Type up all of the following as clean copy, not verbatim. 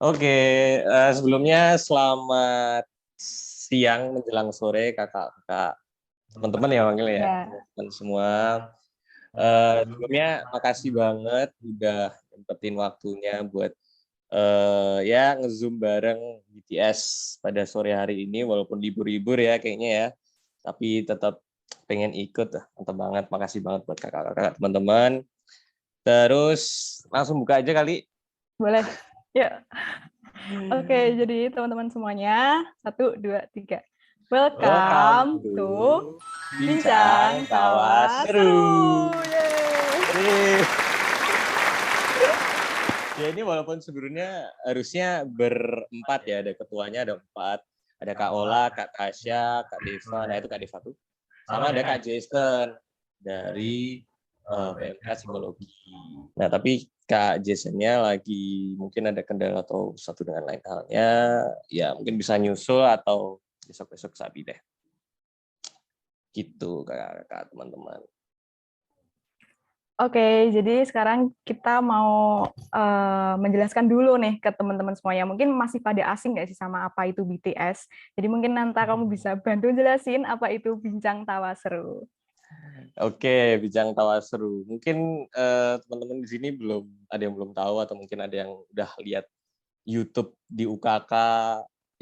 Oke, sebelumnya selamat siang menjelang sore kakak-kakak, teman-teman ya manggil ya, Ya. teman-teman semua. Sebelumnya makasih banget udah nyempetin waktunya buat ya nge-zoom bareng BTS pada sore hari ini, walaupun libur-libur ya kayaknya ya, tapi tetap pengen ikut, mantap banget, makasih banget buat kakak-kakak teman-teman. Terus langsung buka aja kali. Boleh. Ya. Oke, jadi teman-teman semuanya, 1, 2, 3. Welcome Welcome to to Bincang Bincang Tawa Tawa Seru. Seru. Yeay. Yeay. Ya ini walaupun sebenarnya harusnya berempat ya, ada ketuanya ada 4. Ada Kak Ola, Kak Tasya, Kak Deva, nah itu Kak Deva tuh. Sama ada Kak Jason dari PMK Psikologi. Nah tapi Kak Jasonnya lagi mungkin ada kendala atau satu dengan lain halnya, ya mungkin bisa nyusul atau besok-besok sabi deh. Gitu kakak-kakak teman-teman. Oke, jadi sekarang kita mau menjelaskan dulu nih ke teman-teman semuanya. Mungkin masih pada asing nggak sih sama apa itu BTS? Jadi mungkin nanti kamu bisa bantu jelasin apa itu Bincang Tawa Seru. Oke, Bincang Tawa Seru. Mungkin teman-teman di sini belum ada yang belum tahu atau mungkin ada yang udah lihat YouTube di UKK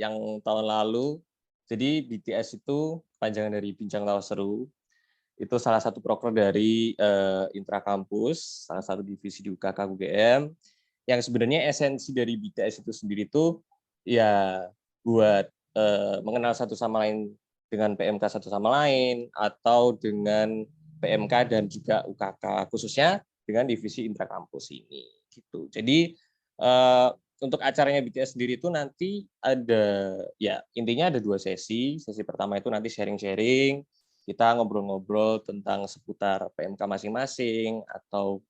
yang tahun lalu. Jadi BTS itu panjangan dari Bincang Tawa Seru. Itu salah satu proker dari Intrakampus, salah satu divisi di UKK UGM. Yang sebenarnya esensi dari BTS itu sendiri itu ya buat mengenal satu sama lain dengan PMK satu sama lain atau dengan PMK dan juga UKK khususnya dengan divisi Intrakampus ini gitu. Jadi untuk acaranya BTS sendiri itu nanti ada ya intinya ada 2 sesi. Sesi pertama itu nanti sharing-sharing, kita ngobrol-ngobrol tentang seputar PMK masing-masing atau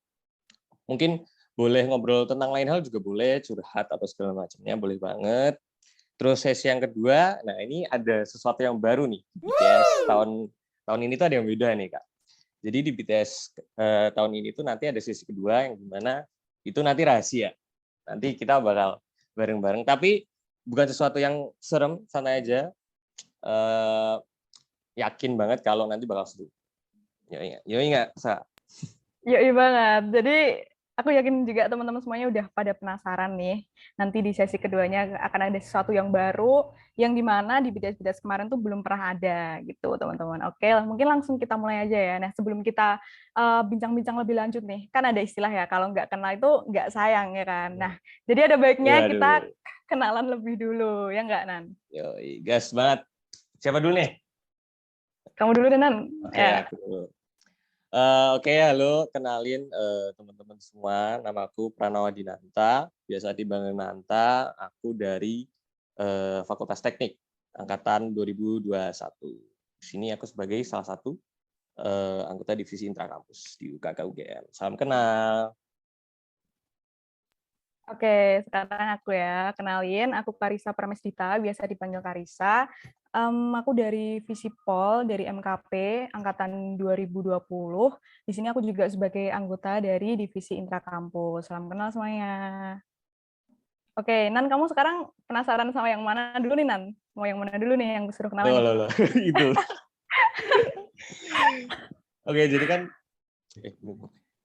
mungkin boleh ngobrol tentang lain hal juga boleh, curhat atau segala macamnya boleh banget. Terus sesi yang kedua, nah ini ada sesuatu yang baru nih di BTS tahun ini tuh ada yang beda nih Kak. Jadi di BTS tahun ini tuh nanti ada sesi kedua yang dimana itu nanti rahasia. Nanti kita bakal bareng-bareng. Tapi bukan sesuatu yang serem, santai aja. Yakin banget kalau nanti bakal seru. Yoi nggak, Sa? Yoi banget. Jadi aku yakin juga teman-teman semuanya udah pada penasaran nih. Nanti di sesi keduanya akan ada sesuatu yang baru, yang dimana di BTS kemarin tuh belum pernah ada gitu teman-teman. Oke, mungkin langsung kita mulai aja ya. Nah sebelum kita bincang-bincang lebih lanjut nih, kan ada istilah ya, kalau nggak kenal itu nggak sayang ya kan. Nah, jadi ada baiknya kita Waduh. kenalan lebih dulu, ya nggak Nan? Yoi, gas banget. Siapa dulu nih? Kamu dulu deh Nan. Oke, Ya. aku dulu. Oke, halo, kenalin teman-teman semua. Namaku Pranawa Dinanta, biasa dipanggil Nanta. Aku dari Fakultas Teknik, angkatan 2021. Di sini aku sebagai salah satu anggota divisi Intrakampus di UKK UGM. Salam kenal. Oke, sekarang aku ya, kenalin, aku Karissa Pramesdita, biasa dipanggil Karissa. Aku dari Visipol, dari MKP, Angkatan 2020. Di sini aku juga sebagai anggota dari Divisi Intrakampus. Salam kenal semuanya. Oke, Nan, kamu sekarang penasaran sama yang mana dulu nih, Nan? Mau yang mana dulu nih yang disuruh kenalan nih? Loh. Itu. Oke,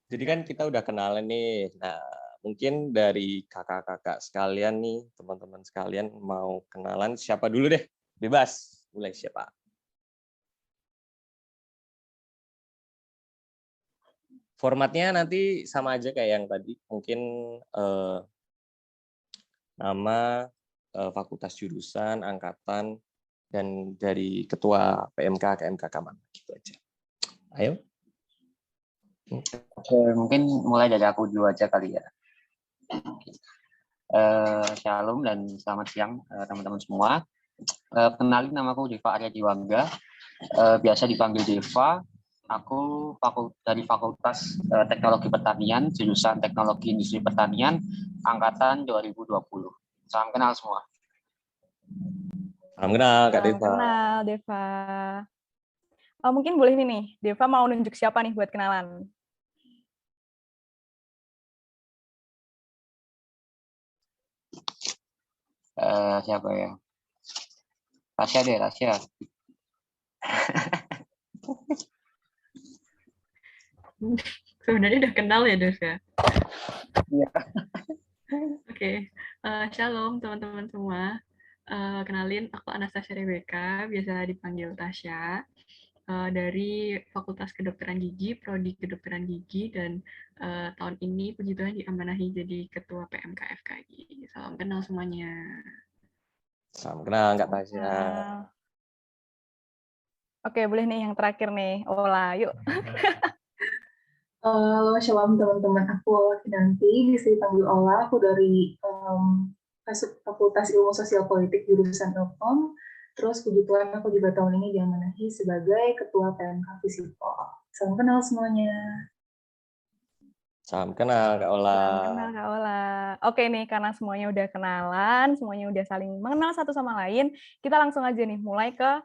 jadi kan kita udah kenalan nih. Nah, mungkin dari kakak-kakak sekalian nih, teman-teman sekalian mau kenalan siapa dulu deh? Bebas. Mulai siapa? Formatnya nanti sama aja kayak yang tadi. Mungkin nama, fakultas jurusan, angkatan, dan dari ketua PMK, KMK mana gitu aja. Ayo. Oke, mungkin mulai dari aku dulu aja kali ya. Shalom dan selamat siang teman-teman semua. Kenalin, namaku Deva Arya Diwangga, biasa dipanggil Deva. Aku dari Fakultas Teknologi Pertanian, jurusan Teknologi Industri Pertanian, angkatan 2020. Salam kenal semua. Salam kenal Kak Salam Deva. kenal, Deva. Mungkin boleh nih, Deva mau nunjuk siapa nih buat kenalan? Siapa ya? Tasya deh, Tasya. Sebenarnya udah kenal ya, Dos ya? Iya. Oke. Shalom teman-teman semua. Kenalin, aku Anastasia Rebecca, biasa dipanggil Tasya. Dari Fakultas Kedokteran Gigi, Prodi Kedokteran Gigi, dan tahun ini puji Tuhan diamanahi jadi Ketua PMK FKG. Salam kenal semuanya. Salam kenal Kak Tasya. Nah, oke, boleh nih yang terakhir nih. Ola, yuk. Halo, shalom teman-teman. Aku Ola Kinanti, bisa dipanggil Ola. Aku dari Fakultas Ilmu Sosial Politik jurusan Ilkom. Terus puji Tuhan aku juga tahun ini diamanahi sebagai Ketua PMK Visipol. Salam kenal semuanya. Salam kenal Kak Ola. Salam kenal Kak Ola. Oke nih, karena semuanya udah kenalan, semuanya udah saling mengenal satu sama lain, kita langsung aja nih mulai ke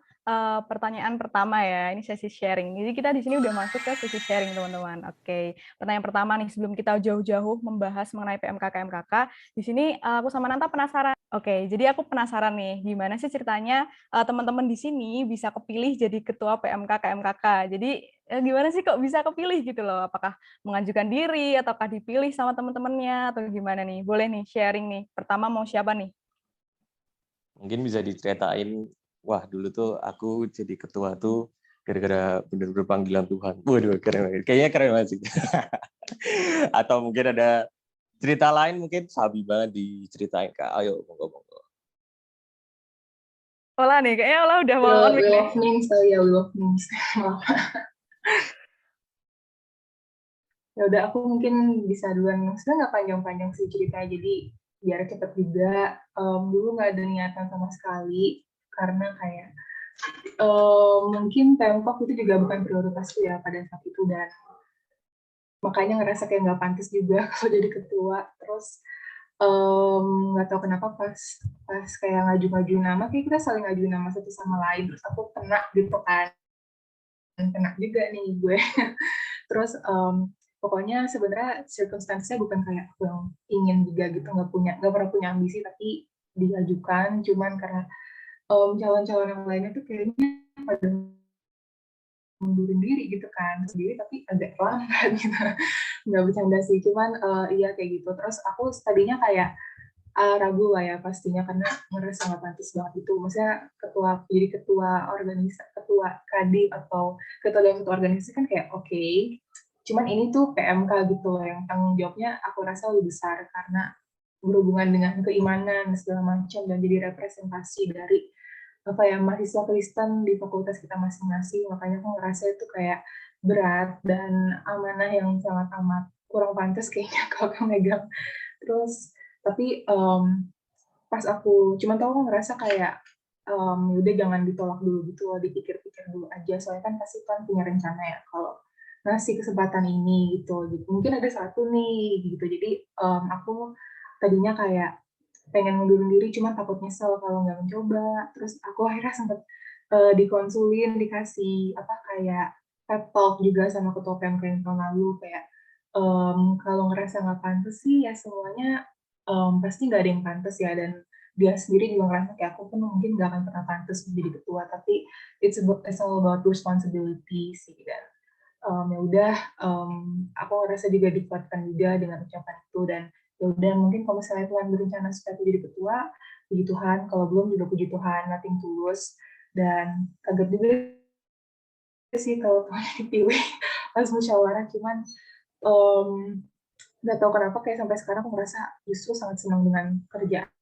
pertanyaan pertama ya. Ini sesi sharing. Jadi kita di sini udah masuk ke sesi sharing, teman-teman. Oke. Pertanyaan pertama nih, sebelum kita jauh-jauh membahas mengenai PMK KMKK, di sini aku sama Nanta penasaran. Oke, jadi aku penasaran nih, gimana sih ceritanya teman-teman di sini bisa kepilih jadi ketua PMK KMKK. Jadi gimana sih kok bisa kepilih gitu loh? Apakah mengajukan diri ataukah dipilih sama teman-temannya atau gimana nih? Boleh nih sharing nih. Pertama mau siapa nih? Mungkin bisa diceritain, wah dulu tuh aku jadi ketua tuh gara-gara bener-bener panggilan Tuhan. Waduh, keren banget. Kayaknya keren banget sih. Atau mungkin ada cerita lain, mungkin sabi banget diceritain Kak. Ayo, monggo-monggo. Ola nih, kayaknya Ola udah mau on mic Will nih. of Names, Will of Names. Ya udah, aku mungkin bisa duluan. Sebenarnya nggak panjang-panjang sih ceritanya, jadi biar cepet juga. Dulu nggak ada niatan sama sekali, karena kayak mungkin PMK itu juga bukan prioritasku ya pada saat itu, dan makanya ngerasa kayak nggak pantas juga kalau jadi ketua. Terus nggak tahu kenapa pas kayak ngaju-ngaju nama, kayak kita saling ngaju nama satu sama lain, terus aku kena gitu kan, kena juga nih gue. Terus pokoknya sebenarnya circumstance-nya bukan kayak aku yang ingin juga gitu, nggak pernah punya ambisi, tapi diajukan cuman karena calon-calon yang lainnya tuh kayaknya pada mundurin diri gitu kan sendiri, tapi agak lambat gitu. Nggak bercanda sih, cuman iya kayak gitu. Terus aku tadinya kayak ragu lah ya pastinya, karena ngerasa nggak pantas banget itu. Maksudnya jadi ketua organisasi, ketua kadin atau ketua dalam satu organisasi kan kayak oke. Cuman ini tuh PMK gitu loh, yang tanggung jawabnya aku rasa lebih besar karena berhubungan dengan keimanan segala macam, dan jadi representasi dari apa ya, mahasiswa Kristen di fakultas kita masing-masing. Makanya aku ngerasa itu kayak berat dan amanah yang sangat amat kurang pantas kayaknya kalau aku megang. Terus tapi pas aku cuman tahu, aku ngerasa kayak udah jangan ditolak dulu gitu loh, dipikir-pikir dulu aja, soalnya kan pasti kan punya rencana ya kalau ngasih kesempatan ini gitu. Mungkin ada satu nih gitu, jadi aku tadinya kayak pengen ngundurin diri, cuman takut nyesel kalau nggak mencoba. Terus aku akhirnya sempat dikonsulin, dikasih apa kayak pep talk juga sama ketua PMK yang tahun lalu, kayak kalau ngerasa nggak pantas sih ya semuanya pasti nggak ada yang pantas ya, dan dia sendiri juga ngerasa kayak aku pun mungkin nggak akan pernah pantas menjadi ketua, tapi it's all about responsibility sih. Dan ya udah, aku ngerasa juga dikuatkan juga dengan ucapan itu. Dan ya udah, mungkin kalau misalnya Tuhan berencana supaya aku jadi ketua, puji Tuhan. Kalau belum juga puji Tuhan, nothing tulus. Dan kaget juga sih kalau Tuhan dipilih pas musyawarah, cuman nggak tahu kenapa kayak sampai sekarang aku merasa justru sangat senang dengan kerjaan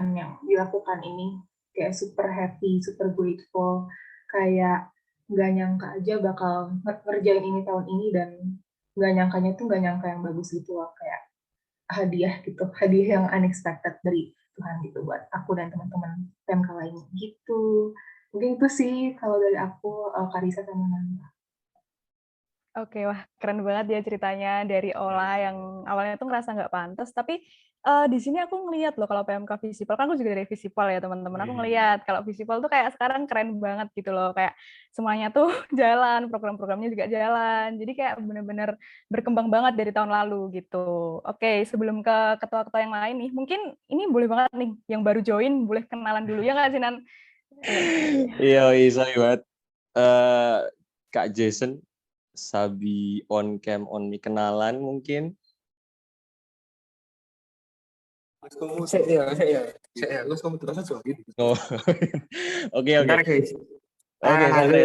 yang dilakukan ini. Kayak super happy, super grateful, kayak nggak nyangka aja bakal ngerjain ini tahun ini, dan nggak nyangkanya tuh nggak nyangka yang bagus gitu loh, kayak hadiah gitu, hadiah yang unexpected dari Tuhan gitu buat aku dan teman-teman PMK lainnya gitu. Mungkin itu sih kalau dari aku, Karisa sama Nanda. Oke, wah keren banget ya ceritanya dari Ola yang awalnya tuh ngerasa nggak pantas, tapi Di sini aku ngelihat loh kalau PMK Visipol, kan aku juga dari Visipol ya teman-teman. Aku ngelihat kalau Visipol tuh kayak sekarang keren banget gitu loh, kayak semuanya tuh jalan, program-programnya juga jalan. Jadi kayak bener-bener berkembang banget dari tahun lalu gitu. Oke, sebelum ke ketua-ketua yang lain nih, mungkin ini boleh banget nih yang baru join boleh kenalan dulu ya nggak sih Nan? Iya, sorry banget. Kak Jason, Sabi on cam on me kenalan mungkin. Kamu saya kamu terasa gitu. Oh. Oke. Bentar guys. Oke, santai.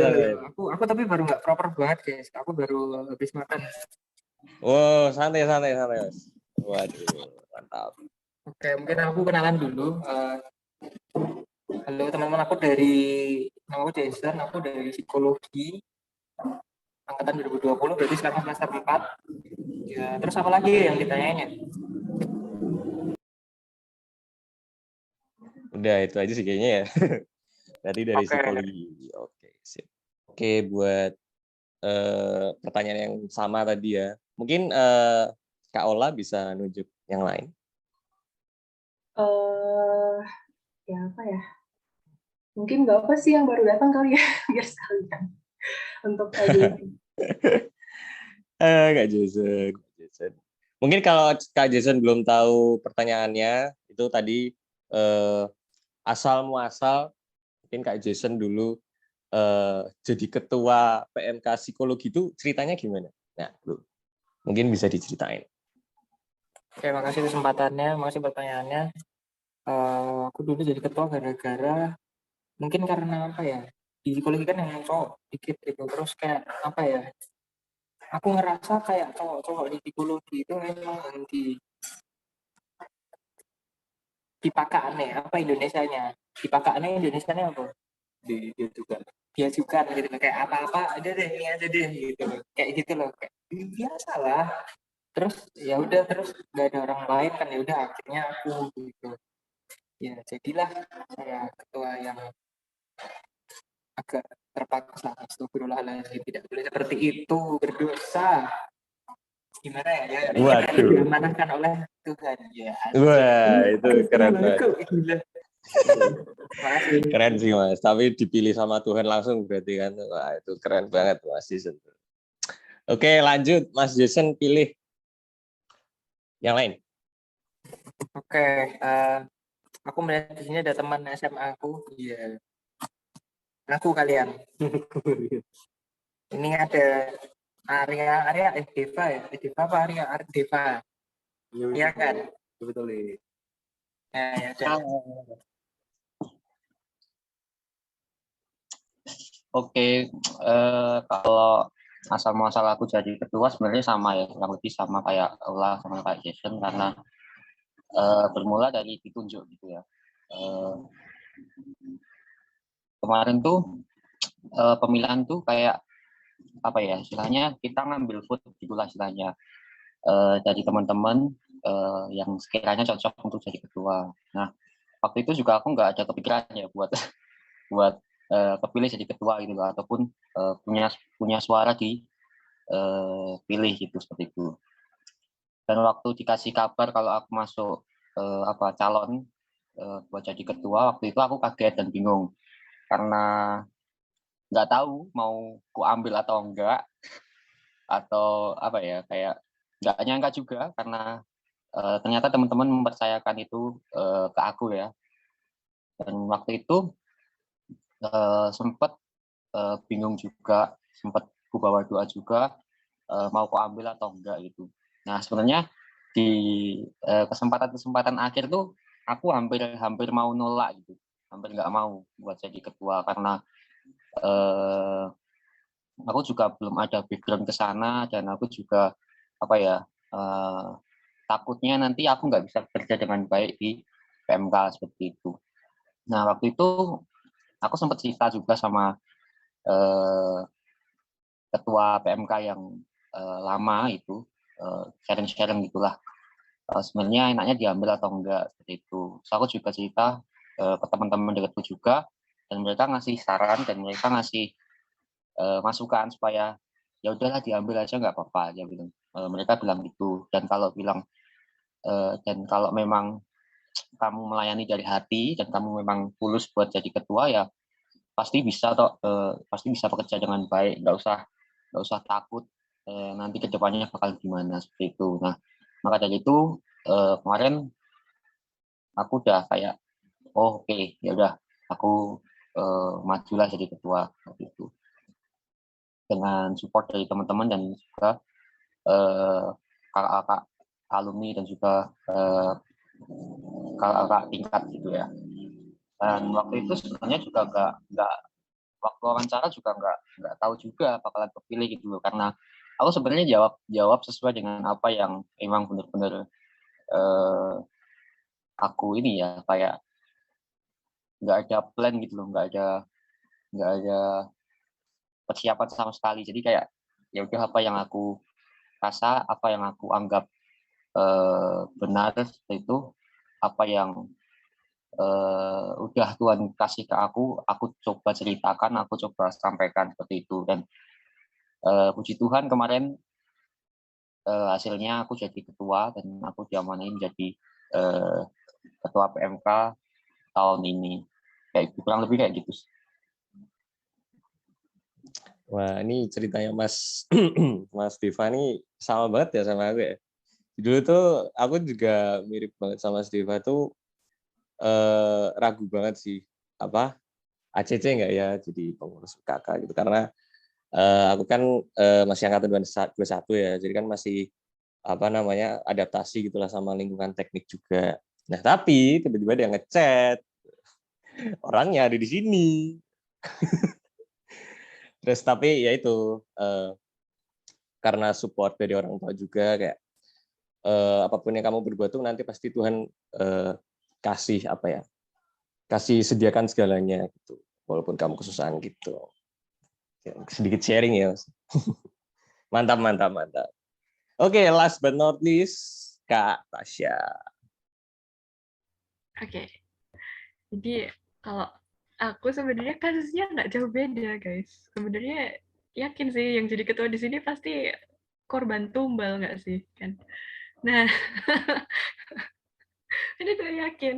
Aku tapi baru nggak proper banget guys. Aku baru habis makan. Oh, santai Mas. Waduh, mantap. Oke, mungkin aku kenalan dulu. Halo teman-teman, nama aku Jason, aku dari psikologi angkatan 2020, berarti sekarang semester 4. Ya, terus apa lagi yang ditanyain ya? Udah itu aja sih kayaknya ya. Tadi dari psikologi. Oke, sip. Oke, buat pertanyaan yang sama tadi ya. Mungkin Kak Ola bisa nunjuk yang lain. Ya apa ya? Mungkin nggak apa sih yang baru datang kali ya, biar sekalian untuk aja. Kak Jason. Mungkin kalau Kak Jason belum tahu pertanyaannya, itu tadi asal muasal mungkin Kak Jason dulu jadi ketua PMK psikologi itu ceritanya gimana? Nah, mungkin bisa diceritain. Oke, makasih kesempatannya, makasih pertanyaannya. Aku dulu jadi ketua gara-gara mungkin karena apa ya, di psikologi kan yang cowok dikit gitu, terus kayak apa ya, aku ngerasa kayak cowok-cowok di psikologi itu memang dipakaannya apa Indonesianya, dipakaannya Indonesianya apa, diajukan gitu, kayak apa-apa ada deh ini aja deh gitu, kayak gitu loh, kayak biasa lah. Terus ya udah, terus nggak ada orang lain kan, ya udah akhirnya aku gitu. Ya jadilah saya ketua yang agak terpaksa. Astagfirullahaladzim, tidak boleh seperti itu, berdosa. Gimana ya? Waduh. Diamanahkan oleh Tuhan ya. Wah, itu keren banget. Makasih. Keren sih Mas, tapi dipilih sama Tuhan langsung berarti kan. Wah, itu keren banget Mas Jason. Oke, lanjut Mas Jason, pilih yang lain. Oke, aku melihat di sini ada teman SMA aku. Iya. Aku kalian. Ini ada Arya Deva ya. Deva apa Arya Deva? Iya kan? Betul nih. Ya. Oke, kalau asal muasal aku jadi ketua sebenarnya sama ya, kurang lebih sama kayak Ola sama kayak Jason, karena bermula dari ditunjuk gitu ya. Kemarin tuh pemilihan tuh kayak apa ya, istilahnya kita ngambil vote gitulah istilahnya, dari teman-teman yang sekiranya cocok untuk jadi ketua. Nah, waktu itu juga aku nggak ada kepikiran ya buat kepilih jadi ketua gitu loh, ataupun punya suara di pilih gitu, seperti itu. Dan waktu dikasih kabar kalau aku masuk calon buat jadi ketua, waktu itu aku kaget dan bingung karena nggak tahu mau ku ambil atau enggak, atau apa ya, kayak nggak nyangka juga karena ternyata teman-teman mempercayakan itu ke aku ya. Dan waktu itu sempat bingung juga, sempat ku bawa doa juga mau ku ambil atau enggak gitu. Nah, sebenarnya di kesempatan akhir tuh aku hampir mau nolak gitu, hampir nggak mau buat jadi ketua karena aku juga belum ada background ke sana, dan aku juga apa ya, takutnya nanti aku nggak bisa bekerja dengan baik di PMK seperti itu. Nah, waktu itu aku sempat cerita juga sama ketua PMK yang lama itu, sharing-sharing gitulah. Sebenarnya enaknya diambil atau enggak, seperti itu. So, aku juga cerita ke teman-teman dekatku juga, dan mereka ngasih saran dan mereka ngasih masukan supaya ya udahlah diambil aja nggak apa-apa, mereka bilang gitu. Dan kalau bilang Dan kalau memang kamu melayani dari hati dan kamu memang tulus buat jadi ketua ya pasti bisa pasti bisa bekerja dengan baik, nggak usah takut nanti kedepannya bakal gimana seperti itu. Nah maka dari itu kemarin aku udah kayak oke, ya udah aku majulah jadi ketua seperti itu dengan support dari teman-teman dan juga kakak-kakak alumni dan juga kakak-kakak tingkat gitu ya. Dan waktu itu sebenarnya juga nggak waktu wawancara juga nggak tahu juga bakalan kepilih gitu loh, karena aku sebenarnya jawab sesuai dengan apa yang emang benar-benar aku ini ya kayak nggak ada plan gitu loh, nggak ada persiapan sama sekali. Jadi kayak ya udah apa yang aku rasa, apa yang aku anggap benar seperti itu, apa yang udah Tuhan kasih ke aku coba ceritakan, aku coba sampaikan seperti itu. Dan puji Tuhan kemarin hasilnya aku jadi ketua dan aku diamanahin jadi ketua PMK tahun ini. Kayak kurang lebih kayak gitu. Wah, ini ceritanya Mas Mas Diva ini sama banget ya sama aku ya. Dulu tuh aku juga mirip banget sama Mas Diva tuh ragu banget sih apa ACC nggak ya jadi pengurus UKK gitu, karena aku kan masih angkatan 21 ya, jadi kan masih apa namanya adaptasi gitulah sama lingkungan teknik juga. Nah tapi tiba-tiba dia ngechat orangnya ada di sini. Terus tapi ya itu karena support dari orang tua juga kayak apapun yang kamu berbuat tuh nanti pasti Tuhan kasih apa ya, kasih sediakan segalanya gitu walaupun kamu kesusahan gitu. Sedikit sharing ya Mas. Mantap. Oke, last but not least Kak Tasya. Oke. Jadi kalau aku sebenarnya kasusnya nggak jauh beda, guys. Sebenarnya yakin sih yang jadi ketua di sini pasti korban tumbal nggak sih, kan? Nah, ini gue yakin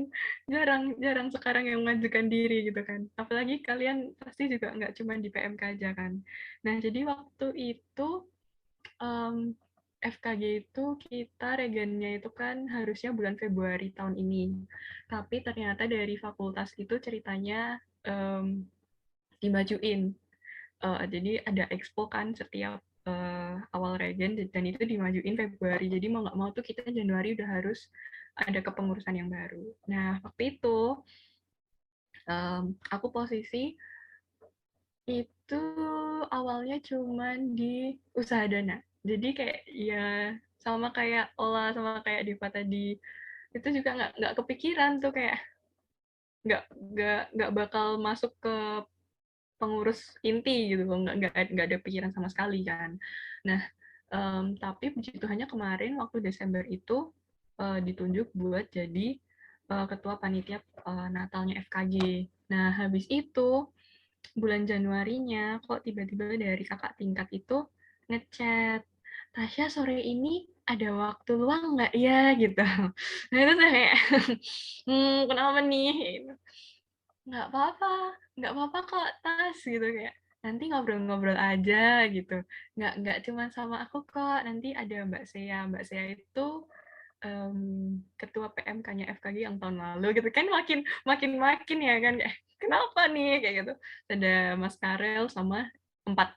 jarang sekarang yang mengajukan diri gitu kan. Apalagi kalian pasti juga nggak cuma di PMK aja kan. Nah, jadi waktu itu FKG itu kita regennya itu kan harusnya bulan Februari tahun ini. Tapi ternyata dari fakultas itu ceritanya dimajuin. Jadi ada expo kan setiap awal regen dan itu dimajuin Februari. Jadi mau nggak mau tuh kita Januari udah harus ada kepengurusan yang baru. Nah waktu itu aku posisi itu awalnya cuman di usaha dana. Jadi kayak ya sama kayak Ola sama kayak Diva tadi itu juga nggak kepikiran tuh kayak nggak bakal masuk ke pengurus inti gitu, nggak ada pikiran sama sekali kan. Nah tapi puji Tuhannya kemarin waktu Desember itu ditunjuk buat jadi ketua panitia Natalnya FKG. Nah habis itu bulan Januarinya kok tiba-tiba dari kakak tingkat itu ngechat, Tasya sore ini ada waktu luang nggak ya gitu. Nah itu saya kayak kenapa nih, nggak apa-apa kok Tas gitu, kayak nanti ngobrol-ngobrol aja gitu, nggak cuma sama aku kok, nanti ada Mbak Sea itu ketua PMK-nya FKG yang tahun lalu gitu kan, makin ya kan, kayak kenapa nih kayak gitu. Ada Mas Karel sama empat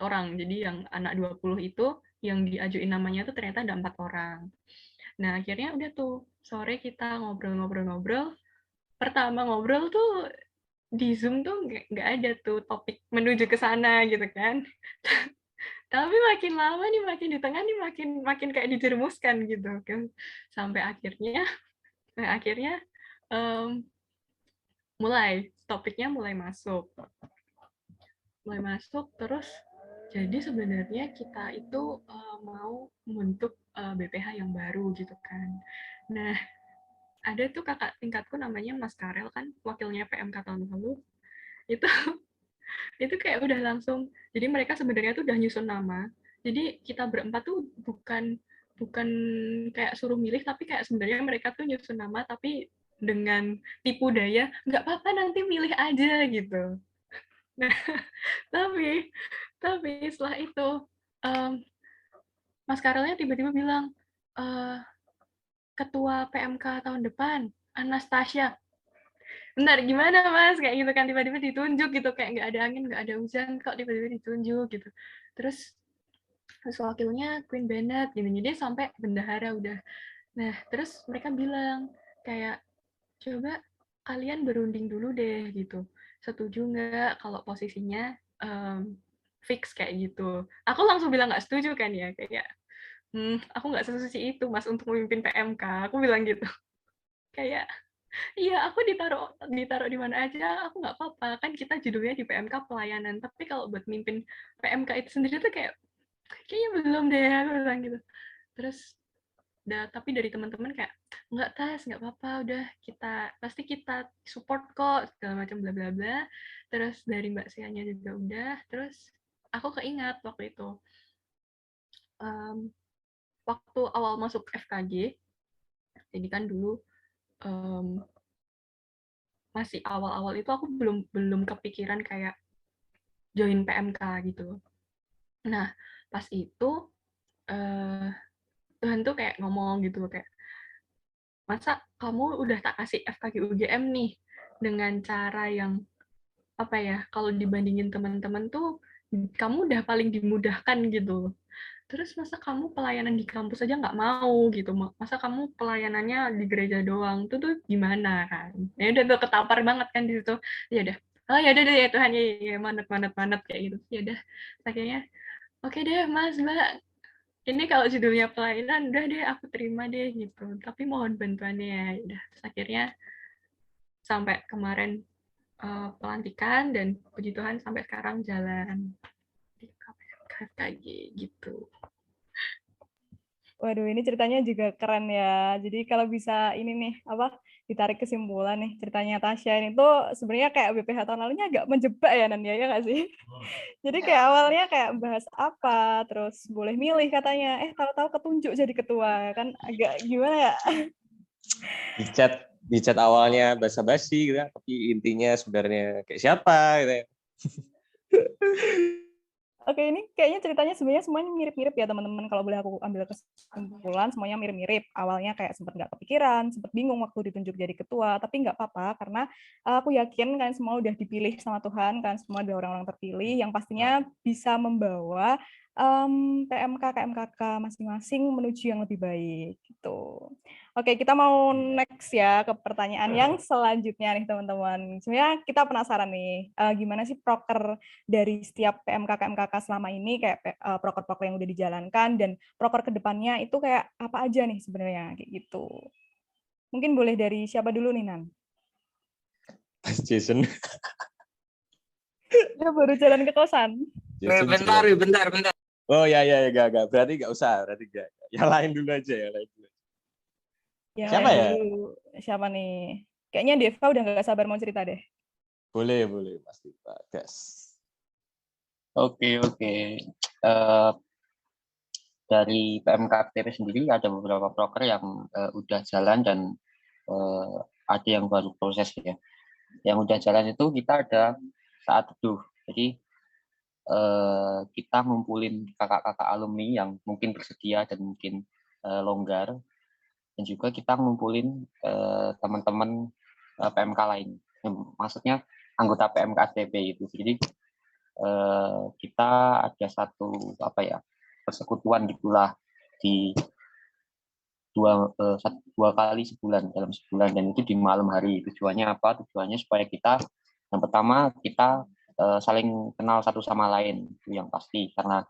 orang, jadi yang anak 20 itu yang diajuin namanya tuh ternyata ada 4 orang. Nah akhirnya udah tuh sore kita ngobrol-ngobrol. Pertama ngobrol tuh di Zoom tuh nggak ada tuh topik menuju ke sana gitu kan. Tapi makin lama nih, makin di tengah nih, makin kayak dijerumuskan gitu kan. Sampai akhirnya topiknya mulai masuk. Terus jadi sebenarnya kita itu mau membentuk BPH yang baru gitu kan. Nah, ada tuh kakak tingkatku namanya Mas Karel kan, wakilnya PMK tahun lalu. Itu kayak udah langsung, jadi mereka sebenarnya tuh udah nyusun nama. Jadi kita berempat tuh bukan bukan kayak suruh milih, tapi kayak sebenarnya mereka tuh nyusun nama tapi dengan tipu daya, nggak apa-apa nanti milih aja gitu. Nah, tapi setelah itu Mas Karelnya tiba-tiba bilang, ketua PMK tahun depan Anastasia. Bentar, gimana Mas? Kayak gitu kan, tiba-tiba ditunjuk gitu, kayak nggak ada angin, nggak ada hujan, kok tiba-tiba ditunjuk gitu. Terus wakilnya Queen Bennett, gitu. Jadi sampai bendahara udah. Nah, terus mereka bilang kayak, coba kalian berunding dulu deh gitu. Setuju nggak kalau posisinya fix kayak gitu. Aku langsung bilang nggak setuju kan ya, kayak aku nggak sesuci itu Mas untuk memimpin PMK. Aku bilang gitu. Kayak iya, aku ditaruh ditaruh di mana aja, aku nggak apa-apa. Kan kita judulnya di PMK pelayanan. Tapi kalau buat mimpin PMK itu sendiri tuh kayak kayaknya belum deh, aku bilang gitu. Terus tapi dari teman-teman kayak nggak nggak apa-apa, udah pasti kita support kok segala macam bla bla bla. Terus dari Mbak Sianya juga udah. Terus aku keingat waktu itu waktu awal masuk FKG, jadi kan dulu masih awal-awal itu aku belum kepikiran kayak join PMK gitu. Nah, pas itu Tuhan tuh kayak ngomong gitu kayak, masa kamu udah tak kasih FKG UGM nih dengan cara yang apa ya, kalau dibandingin teman-teman tuh kamu udah paling dimudahkan gitu. Terus masa kamu pelayanan di kampus aja nggak mau gitu, masa kamu pelayanannya di gereja doang, itu tuh gimana kan? Ya udah tuh ketapar banget kan di situ. Ya udah, oh ya udah deh ya Tuhan, ya manut kayak gitu. Ya udah, akhirnya oke deh Mas Mbak, ini kalau judulnya pelayanan udah deh aku terima deh gitu. Tapi mohon bantuannya ya. Udah, akhirnya sampai kemarin pelantikan dan puji Tuhan sampai sekarang jalan di KKG gitu. Waduh, ini ceritanya juga keren ya. Jadi kalau bisa ini nih, ditarik kesimpulan nih, ceritanya Tasya ini tuh sebenarnya kayak BPH tahun lalunya agak menjebak ya, Nan, ya nggak sih? Jadi kayak awalnya kayak bahas apa, terus boleh milih katanya, tahu-tahu ketunjuk jadi ketua, kan agak gimana ya? Di chat awalnya basa-basi gitu ya, tapi intinya sebenarnya kayak siapa gitu ya. Oke, ini kayaknya ceritanya sebenarnya semuanya mirip-mirip ya teman-teman. Kalau boleh aku ambil kesimpulan, semuanya mirip-mirip. Awalnya kayak sempat nggak kepikiran, sempat bingung waktu ditunjuk jadi ketua, tapi nggak apa-apa karena aku yakin kan semua udah dipilih sama Tuhan, kan semua ada orang-orang terpilih yang pastinya bisa membawa PMK, KMKK masing-masing menuju yang lebih baik gitu. Oke, kita mau next ya ke pertanyaan yang selanjutnya nih teman-teman. Sebenarnya kita penasaran nih, gimana sih proker dari setiap PMK KMKK selama ini, kayak proker-proker yang udah dijalankan dan proker kedepannya itu kayak apa aja nih sebenarnya kayak gitu. Mungkin boleh dari siapa dulu nih, Nan? Jason. Dia baru jalan ke kosan. Bentar. Oh ya gak. Berarti gak usah, berarti gak. Yang lain dulu aja ya. Siapa ya? Dulu. Siapa nih? Kayaknya Deva udah gak sabar mau cerita deh. Boleh pasti Pak Gas. Oke. Dari PMKTP sendiri ada beberapa proker yang udah jalan dan ada yang baru proses ya. Yang udah jalan itu kita ada saat teduh. Jadi kita ngumpulin kakak-kakak alumni yang mungkin bersedia dan mungkin longgar, dan juga kita ngumpulin teman-teman PMK lain. Maksudnya anggota PMK STP itu. Jadi kita ada satu persekutuan gitulah di dua kali sebulan, dalam sebulan, dan itu di malam hari. Tujuannya apa? Tujuannya supaya kita yang pertama kita saling kenal satu sama lain, itu yang pasti, karena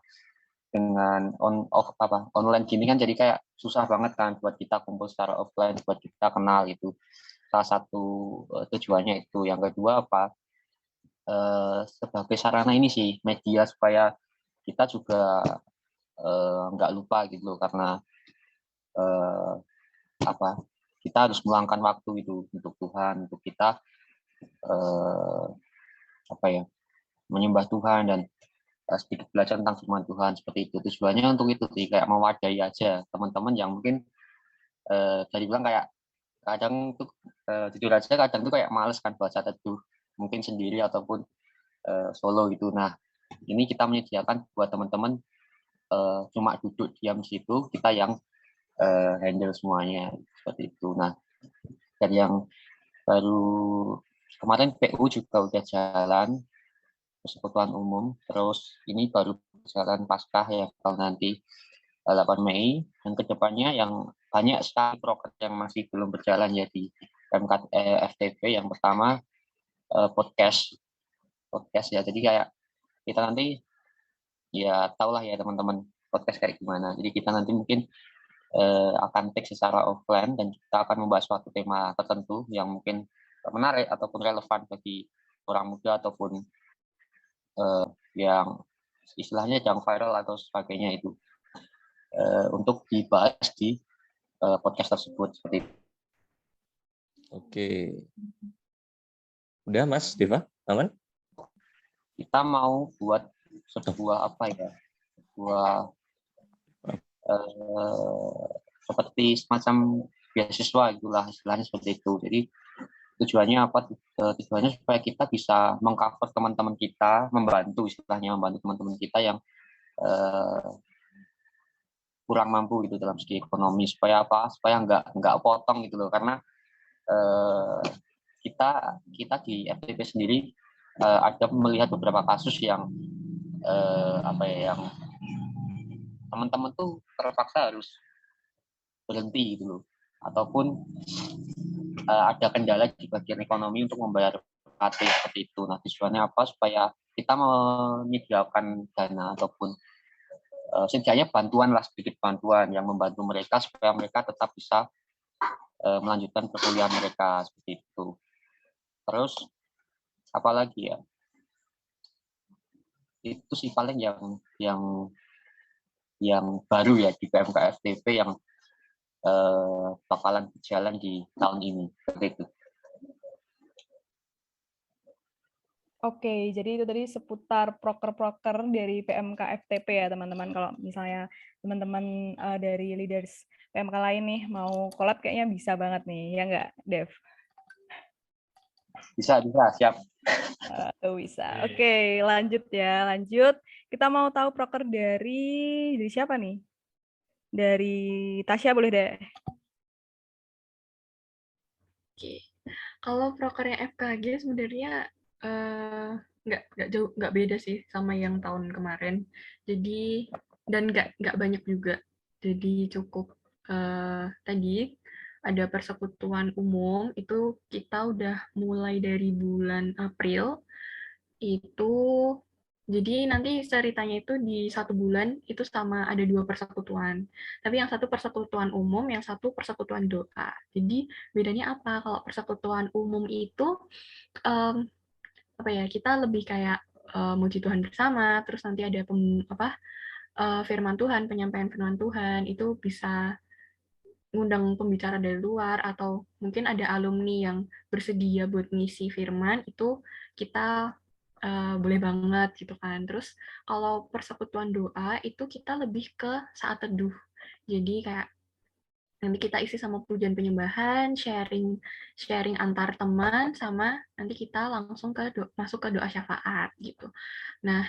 dengan online gini kan jadi kayak susah banget kan buat kita kumpul secara offline, buat kita kenal. Itu salah satu tujuannya. Itu yang kedua sebagai sarana ini sih, media, supaya kita juga nggak lupa gitu loh, karena kita harus meluangkan waktu itu untuk Tuhan, untuk kita menyembah Tuhan dan sedikit belajar tentang firman Tuhan seperti itu. Tujuannya untuk itu sih, kayak mewadahi aja teman-teman yang mungkin dari bilang kayak kadang tuh jujur aja kadang tuh kayak males kan baca teduh mungkin sendiri ataupun solo gitu. Nah, ini kita menyediakan buat teman-teman cuma duduk diam di situ, kita yang handle semuanya seperti itu. Nah, dan yang baru kemarin PU juga udah jalan persekutuan umum, terus ini baru jalan Paskah ya kalau nanti 8 Mei, dan kedepannya yang banyak sekali proker yang masih belum berjalan ya di FTP. Yang pertama podcast ya, jadi kayak kita nanti ya tahulah ya teman-teman podcast kayak gimana. Jadi kita nanti mungkin akan take secara offline dan kita akan membahas suatu tema tertentu yang mungkin menarik ataupun relevan bagi orang muda ataupun yang istilahnya yang viral atau sebagainya itu untuk dibahas di podcast tersebut seperti itu. Oke. Udah Mas Deva, aman? Kita mau buat sebuah apa ya? Sebuah seperti semacam beasiswa itulah istilahnya seperti itu. Jadi tujuannya apa? Tujuannya supaya kita bisa mengcover teman-teman kita, membantu teman-teman kita yang kurang mampu gitu dalam segi ekonomi, supaya apa? Supaya nggak potong gitu loh, karena kita di FTP sendiri ada melihat beberapa kasus yang yang teman-teman tuh terpaksa harus berhenti gitu loh, ataupun ada kendala di bagian ekonomi untuk membayar UKT seperti itu. Nah, tujuannya apa? Supaya kita menyediakan dana ataupun setidaknya bantuan lah, sedikit bantuan yang membantu mereka supaya mereka tetap bisa melanjutkan perkuliahan mereka seperti itu. Terus apalagi ya? Itu sih paling yang baru ya di PMK FTP yang bakalan berjalan di tahun ini seperti itu. Oke, jadi itu tadi seputar proker-proker dari PMK FTP ya teman-teman. Kalau misalnya teman-teman dari leaders PMK lain nih mau collab kayaknya bisa banget nih, ya nggak, Dev? Bisa, siap. Bisa. Oke, lanjut ya, lanjut. Kita mau tahu proker dari siapa nih? Dari Tasya boleh deh. Oke, kalau prokernya FKG sebenarnya nggak beda sih sama yang tahun kemarin. Jadi dan nggak banyak juga. Jadi cukup tadi ada persekutuan umum itu kita udah mulai dari bulan April itu. Jadi nanti ceritanya itu di 1 bulan itu sama ada 2 persekutuan. Tapi yang satu persekutuan umum, yang satu persekutuan doa. Jadi bedanya apa? Kalau persekutuan umum itu kita lebih kayak muji Tuhan bersama, terus nanti ada firman Tuhan, penyampaian firman Tuhan itu bisa ngundang pembicara dari luar atau mungkin ada alumni yang bersedia buat ngisi firman itu kita boleh banget gitu kan. Terus kalau persekutuan doa itu kita lebih ke saat teduh. Jadi kayak nanti kita isi sama pujian penyembahan, sharing antar teman, sama nanti kita langsung masuk ke doa syafaat gitu. Nah,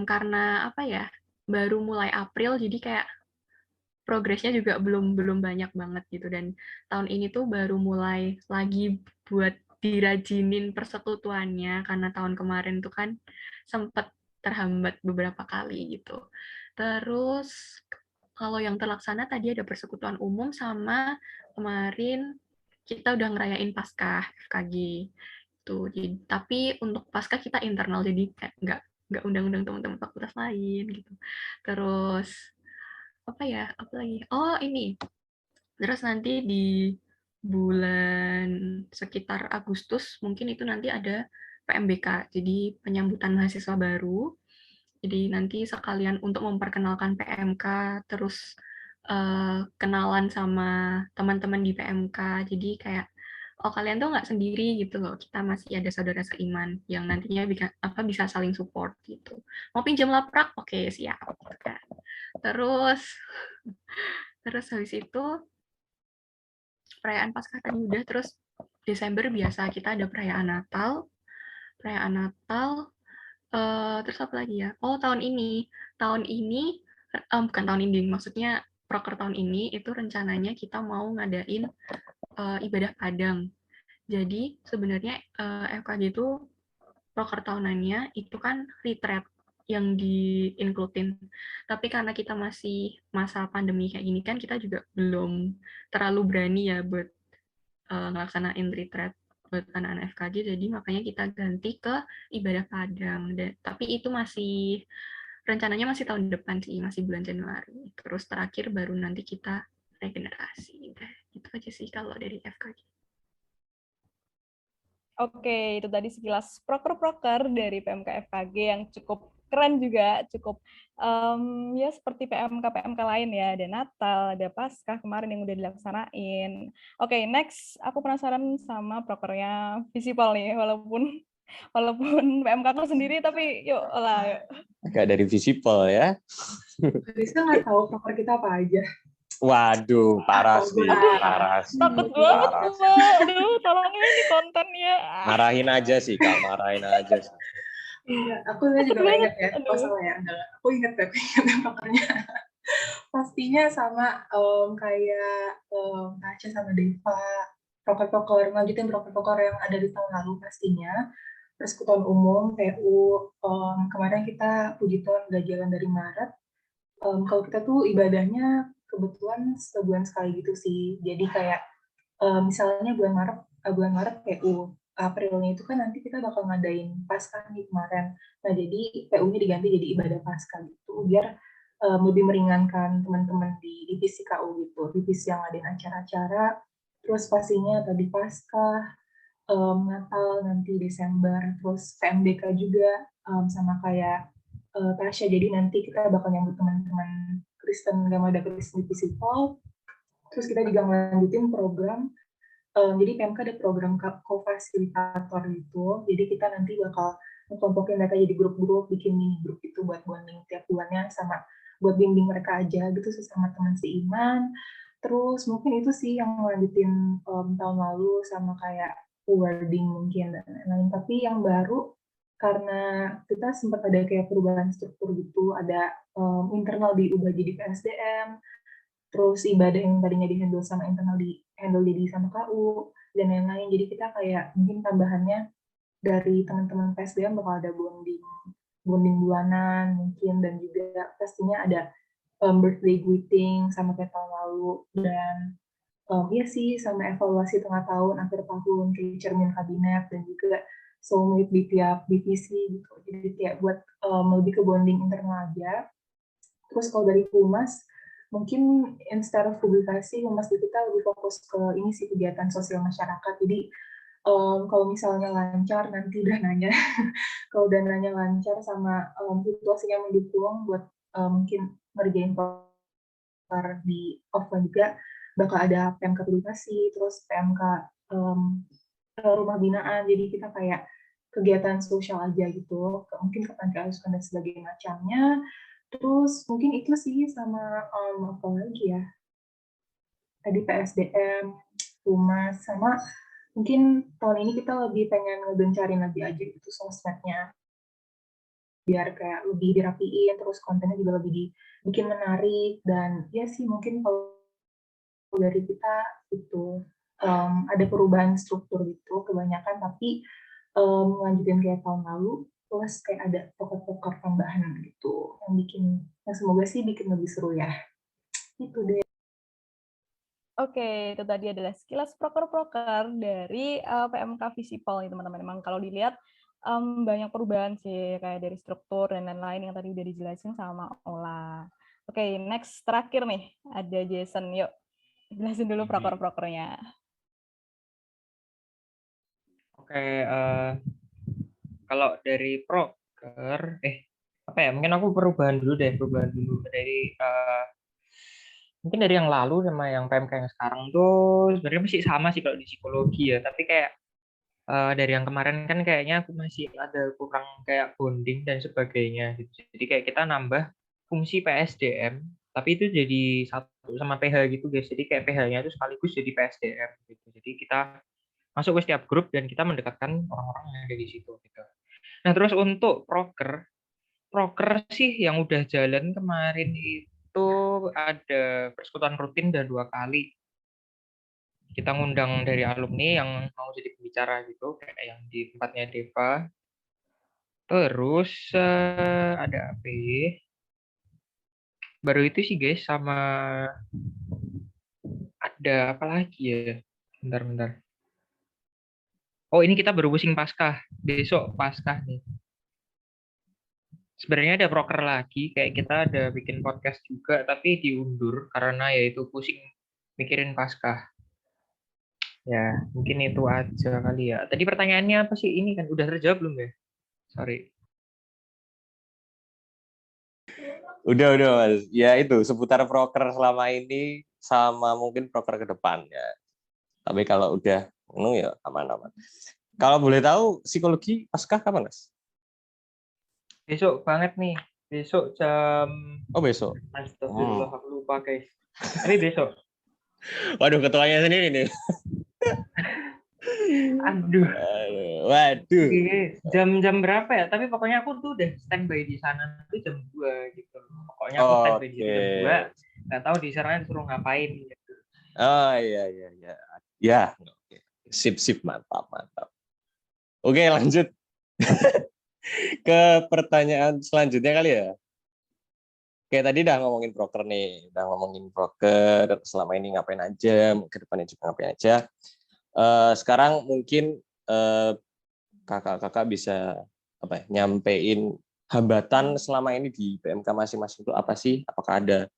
karena baru mulai April, jadi kayak progresnya juga belum banyak banget gitu, dan tahun ini tuh baru mulai lagi buat dirajinin persekutuannya karena tahun kemarin tuh kan sempat terhambat beberapa kali gitu. Terus kalau yang terlaksana tadi ada persekutuan umum sama kemarin kita udah ngerayain Paskah FKG tuh. Tapi untuk Paskah kita internal, jadi kayak nggak undang-undang teman-teman fakultas lain gitu. Terus apalagi ini terus nanti di bulan sekitar Agustus mungkin itu nanti ada PMBK, jadi penyambutan mahasiswa baru. Jadi nanti sekalian untuk memperkenalkan PMK, terus kenalan sama teman-teman di PMK, jadi kayak oh kalian tuh nggak sendiri gitu loh, kita masih ada saudara seiman yang nantinya bisa saling support gitu. Mau pinjam laprak, oke siap. Gitu kan. Terus habis itu perayaan Paskah tadi udah, terus Desember biasa kita ada perayaan Natal, terus apa lagi ya? Oh tahun ini bukan tahun ini, maksudnya proker tahun ini itu rencananya kita mau ngadain ibadah Padang. Jadi sebenarnya FKG itu proker tahunannya itu kan retreat yang di-includein. Tapi karena kita masih masa pandemi kayak gini kan kita juga belum terlalu berani ya buat ngelaksanain retreat buat anak-anak FKG, jadi makanya kita ganti ke ibadah Padang. Tapi itu rencananya masih tahun depan sih, masih bulan Januari. Terus terakhir baru nanti kita regenerasi. Udah, itu aja sih kalau dari FKG. Oke, itu tadi sekilas proker-proker dari PMK FKG yang cukup keren juga, cukup ya seperti PMK lain ya, ada Natal, ada Paskah kemarin yang udah dilaksanain. Oke, next aku penasaran sama prokernya Visipol nih, walaupun PMK aku sendiri, tapi yuk lah. Yuk. Agak dari Visipol ya. Bisa nggak tahu proker kita apa aja? Waduh, parah sih. Takut banget gue. Aduh, tolongin ini kontennya. Marahin aja sih, Kak. Marahin aja sih. Iya, aku juga nggak ingat ya. Masalah ya, enggak. Aku ingat prokernya. Pastinya sama kayak Tasya sama Deva. Proker-proker, lanjutin proker-proker yang ada di tahun lalu pastinya. Persekutuan Umum, PU, kemarin kita puji Tuhan nggak jalan dari Maret. Kalau kita tuh ibadahnya kebetulan sebulan sekali gitu sih. Jadi kayak misalnya bulan Maret PU, Aprilnya itu kan nanti kita bakal ngadain Paskah nih kemarin. Nah jadi PU-nya diganti jadi ibadah Paskah gitu, biar lebih meringankan teman-teman di divisi KU gitu, divisi yang ngadain acara-acara. Terus pastinya tadi Paskah, Natal nanti Desember, terus PMDK juga sama kayak Tasya. Jadi nanti kita bakal nyambut teman-teman Kristen Gamada Kristen Divisi Pol. Terus kita juga melanjutin program. Jadi PMK ada program co-fasilitator gitu. Jadi kita nanti bakal kelompokin mereka jadi grup-grup, bikin mini grup itu buat bonding tiap bulannya, sama buat bimbing mereka aja gitu sesama teman seiman. Terus mungkin itu sih yang melanjutin tahun lalu, sama kayak wording mungkin dan lain-lain. Tapi yang baru karena kita sempat ada kayak perubahan struktur gitu, ada internal diubah jadi PSDM, terus ibadah yang tadinya di-handle sama internal di-handle jadi sama KU, dan lain-lain. Jadi kita kayak mungkin tambahannya dari teman-teman PSDM bakal ada bonding bulanan mungkin, dan juga pastinya ada birthday greeting sama kayak tahun lalu, dan iya sih sama evaluasi tengah tahun, akhir tahun, kayak cermin kabinet, dan juga soulmate di tiap divisi gitu. Jadi kayak buat lebih ke bonding internal aja. Terus kalau dari humas, mungkin instead of publikasi, humas di kita lebih fokus ke ini sih, kegiatan sosial masyarakat. Jadi kalau misalnya lancar, nanti udah nanya, kalau udah nanya lancar sama situasinya mendukung buat mungkin ngerjain proker di offline juga, bakal ada PMK publikasi, terus PMK rumah binaan. Jadi kita kayak kegiatan sosial aja gitu, mungkin ke panti asuhan dan sebagainya macamnya. Terus mungkin itu sih, sama apa lagi ya, tadi PSDM, humas, sama mungkin tahun ini kita lebih pengen ngegencarin lagi aja gitu sosmednya, biar kayak lebih dirapiin, terus kontennya juga lebih dibikin menarik. Dan ya sih mungkin kalau dari kita itu ada perubahan struktur gitu kebanyakan, tapi lanjutin kayak tahun lalu, plus kayak ada poker-poker tambahan gitu yang semoga sih bikin lebih seru ya. Itu deh. Oke, itu tadi adalah sekilas proker-proker dari PMK Visipol nih teman-teman. Memang kalau dilihat banyak perubahan sih, kayak dari struktur dan lain-lain yang tadi udah dijelasin sama Ola. Oke, next terakhir nih ada Jason. Yuk, jelasin dulu proker-prokernya. Oke, kalau dari proker, apa ya? Mungkin aku perubahan dulu dari mungkin dari yang lalu sama yang PMK yang sekarang tuh sebenarnya masih sama sih kalau di psikologi ya, tapi kayak dari yang kemarin kan kayaknya aku masih ada kurang kayak bonding dan sebagainya gitu. Jadi kayak kita nambah fungsi PSDM, tapi itu jadi satu sama PH gitu guys. Jadi kayak PH-nya itu sekaligus jadi PSDM gitu. Jadi kita masuk ke setiap grup dan kita mendekatkan orang-orang yang ada di situ gitu. Nah, terus untuk proker sih yang udah jalan kemarin itu ada persekutuan rutin dan 2 kali. Kita ngundang dari alumni yang mau jadi pembicara gitu, kayak yang di tempatnya Deva. Terus ada apa ya? Baru itu sih guys, sama ada apa lagi ya? Bentar. Oh, ini kita baru pusing Paskah. Besok Paskah nih. Sebenarnya ada proker lagi, kayak kita ada bikin podcast juga, tapi diundur karena yaitu pusing mikirin Paskah. Ya, mungkin itu aja kali ya. Tadi pertanyaannya apa sih? Ini kan udah terjawab belum ya? Sorry. Udah Mas. Ya itu seputar proker selama ini sama mungkin proker ke depannya. Tapi kalau udah ya aman-aman. Kalau boleh tahu psikologi Paskah kapan, Mas? Besok banget nih. Besok jam... Oh, besok. Astagfirullah, aku lupa guys. Tapi besok. Waduh, ketuanya sendiri nih. Aduh. Waduh. Jam berapa ya? Tapi pokoknya aku tuh udah standby di sana tuh jam 2 gitu. Pokoknya aku standby di jam 2. Nggak tahu di sana disuruh ngapain gitu. Oh iya. Ya, oke. Sip, mantap. Oke, lanjut ke pertanyaan selanjutnya kali ya. Kayak tadi udah ngomongin proker nih, selama ini ngapain aja, ke depannya juga ngapain aja. Sekarang mungkin kakak-kakak bisa nyampein hambatan selama ini di PMK masing-masing itu apa sih? Apakah ada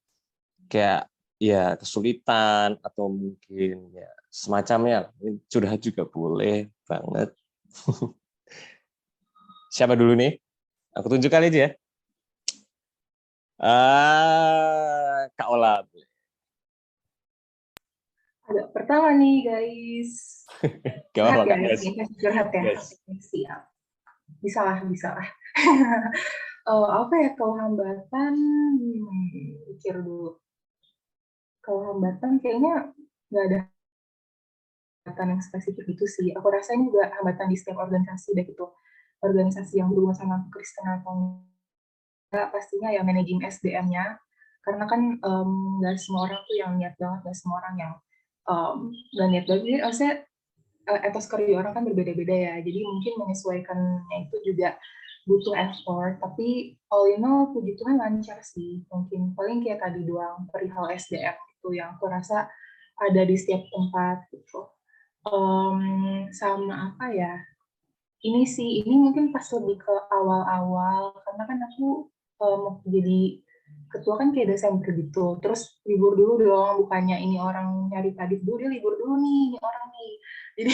kayak ya kesulitan atau mungkin ya semacamnya? Curhat juga boleh banget. Siapa dulu nih? Aku tunjuk kali aja ya. Kak Ola. Agak pertama nih guys. Curhat ya, guys. Curhat ya. Yes. Siap. Bisa lah. Apa ya kalau hambatan? Pikir dulu. Kalau hambatan kayaknya nggak ada hambatan yang spesifik gitu sih. Aku rasa ini juga hambatan di setiap organisasi, baik itu organisasi yang berhubungan sama Kristen atau enggak, pastinya ya managing SDM-nya. Karena kan nggak semua orang tuh yang niat banget, nggak semua orang yang nggak niat banget. Jadi maksudnya etos kerja orang kan berbeda-beda ya. Jadi mungkin menyesuaikannya itu juga butuh effort. Tapi all in all, puji Tuhan lancar sih. Mungkin paling kayak tadi doang perihal SDM itu yang aku rasa ada di setiap tempat gitu. Sama apa ya? Ini mungkin pas lebih ke awal-awal karena kan aku jadi ketua kan kayak Desember gitu, terus libur dulu dong, bukannya ini orang nyari kadif dulu, dia libur dulu nih ini orang nih, jadi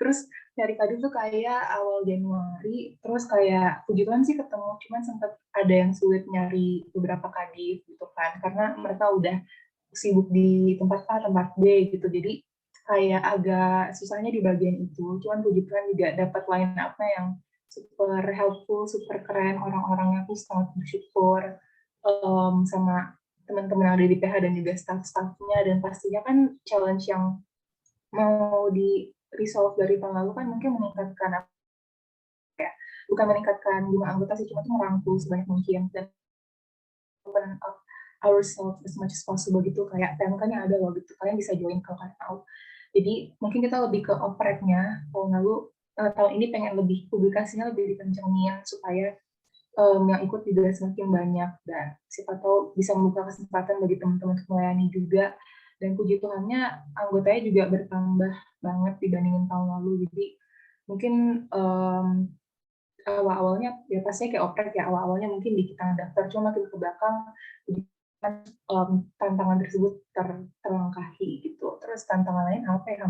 terus nyari kadif tuh kayak awal Januari, terus kayak puji Tuhan sih ketemu, cuman sempat ada yang sulit nyari beberapa kadif gitu kan, karena mereka udah sibuk di tempat A, tempat B gitu, jadi kayak agak susahnya di bagian itu, cuman puji Tuhan juga dapat line up-nya yang super helpful, super keren, orang-orangnya aku sangat bersyukur sama teman-teman yang ada di PH dan juga staff-staffnya, dan pastinya kan challenge yang mau di resolve dari tahun lalu kan mungkin meningkatkan bukan meningkatkan jumlah anggota sih, cuma tuh merangkul sebanyak mungkin dan open up ourselves as much as possible gitu, kayak PMK-nya ada loh gitu, kalian bisa join kalau kalian tahu. Jadi mungkin kita lebih ke oprek-nya, tahun lalu tahun ini pengen lebih publikasinya lebih dikencengin supaya yang ikut juga semakin banyak, dan siapa tahu bisa membuka kesempatan bagi teman-teman untuk melayani juga, dan puji Tuhannya anggotanya juga bertambah banget dibandingin tahun lalu, jadi mungkin awal-awalnya ya pastinya kayak oprek ya, awal-awalnya mungkin di kita daftar, cuma makin ke belakang tantangan tersebut terlangkahi gitu. Terus tantangan lain apa ya,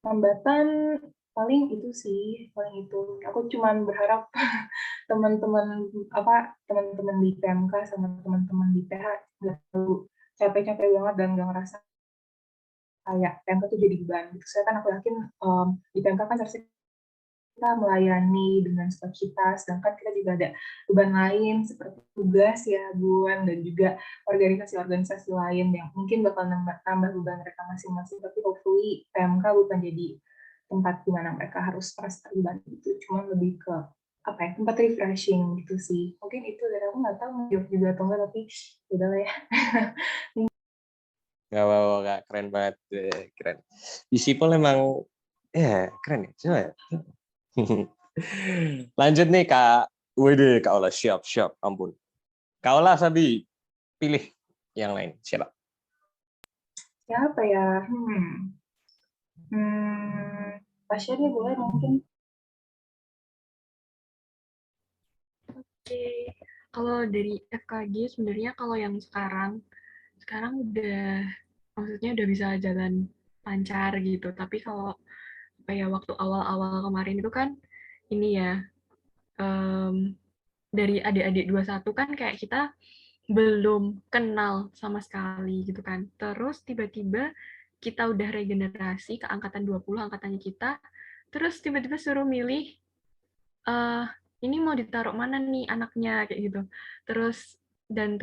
hambatan paling itu sih, aku cuman berharap teman-teman di PMK sama teman-teman di PH nggak terlalu capek-capek banget dan nggak ngerasa kayak PMK tuh jadi beban gitu. Saya kan aku yakin di PMK kan seharusnya kita melayani dengan sukacita, sedangkan kita juga ada beban lain seperti tugas ya Bun, dan juga organisasi-organisasi lain yang mungkin bakal nambah beban mereka masing-masing, tapi hopefully PMK bukan jadi tempat di mana mereka harus merasa terlibat gitu, cuma lebih ke apa ya, tempat refreshing gitu sih. Mungkin itu dari aku, nggak tahu menjawab juga atau enggak, tapi udah lah ya. Nggak apa-apa, Kak. Keren banget. Keren. Di Sipol emang, ya keren ya. Coba ya. Lanjut nih, Kak. Waduh, Kak Ola. Siap. Ampun. Kak Ola, Sabi. Pilih yang lain. Siapa? Siapa ya? Tasya dia boleh mungkin. Oke, kalau dari FKG sebenarnya kalau yang sekarang udah, maksudnya udah bisa jalan lancar gitu. Tapi kalau kayak waktu awal-awal kemarin itu kan ini ya, dari adik-adik 21 kan kayak kita belum kenal sama sekali gitu kan. Terus tiba-tiba kita udah regenerasi ke angkatan 20, angkatannya kita, terus tiba-tiba suruh milih ini mau ditaruh mana nih anaknya kayak gitu. Terus dan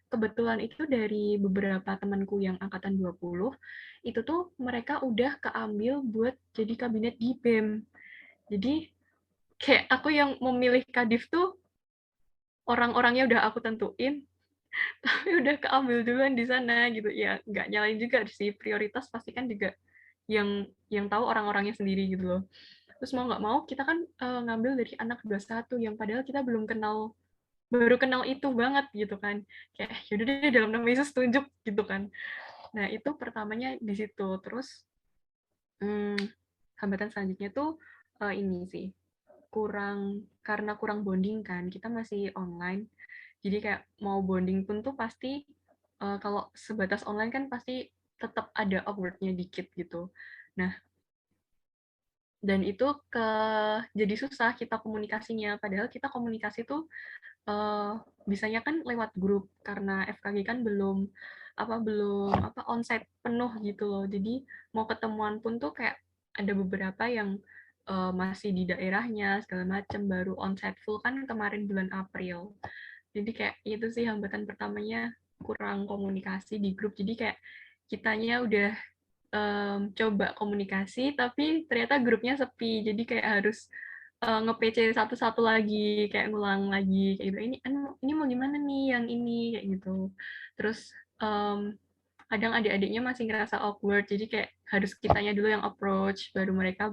kebetulan itu dari beberapa temanku yang angkatan 20 itu tuh mereka udah keambil buat jadi kabinet di BEM. Jadi kayak aku yang memilih kadif tuh orang-orangnya udah aku tentuin tapi udah keambil duluan di sana gitu ya, nggak nyalain juga sih, prioritas pasti kan juga yang tahu orang-orangnya sendiri gitu loh. Terus mau nggak mau kita kan ngambil dari anak 21 yang padahal kita belum kenal, baru kenal itu banget gitu kan, kayak yaudah deh dalam nama Yesus tunjuk gitu kan. Nah itu pertamanya di situ. Terus hambatan selanjutnya tuh ini sih, karena kurang bonding kan, kita masih online, jadi kayak mau bonding pun tuh pasti kalau sebatas online kan pasti tetap ada awkward-nya dikit gitu. Nah, dan itu jadi susah kita komunikasinya, padahal kita komunikasi tuh bisanya kan lewat grup karena FKG kan belum onsite penuh gitu loh. Jadi mau ketemuan pun tuh kayak ada beberapa yang masih di daerahnya segala macam, baru onsite full kan kemarin bulan April. Jadi kayak itu sih hambatan pertamanya, kurang komunikasi di grup. Jadi kayak kitanya udah coba komunikasi tapi ternyata grupnya sepi. Jadi kayak harus nge-PC satu-satu lagi, kayak ngulang lagi kayak gitu. Ini mau gimana nih yang ini kayak gitu. Terus kadang adik-adiknya masih ngerasa awkward, jadi kayak harus kitanya dulu yang approach, baru mereka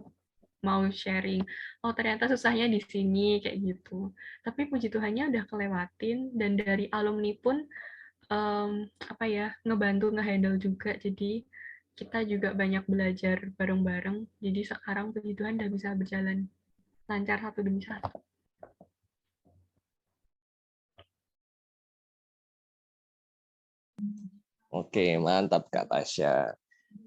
mau sharing. Oh ternyata susahnya di sini kayak gitu. Tapi puji Tuhannya udah kelewatin, dan dari alumni pun ngebantu ngehandle juga. Jadi kita juga banyak belajar bareng-bareng. Jadi sekarang puji Tuhan udah bisa berjalan lancar satu demi satu. Oke, mantap Kak Tasya.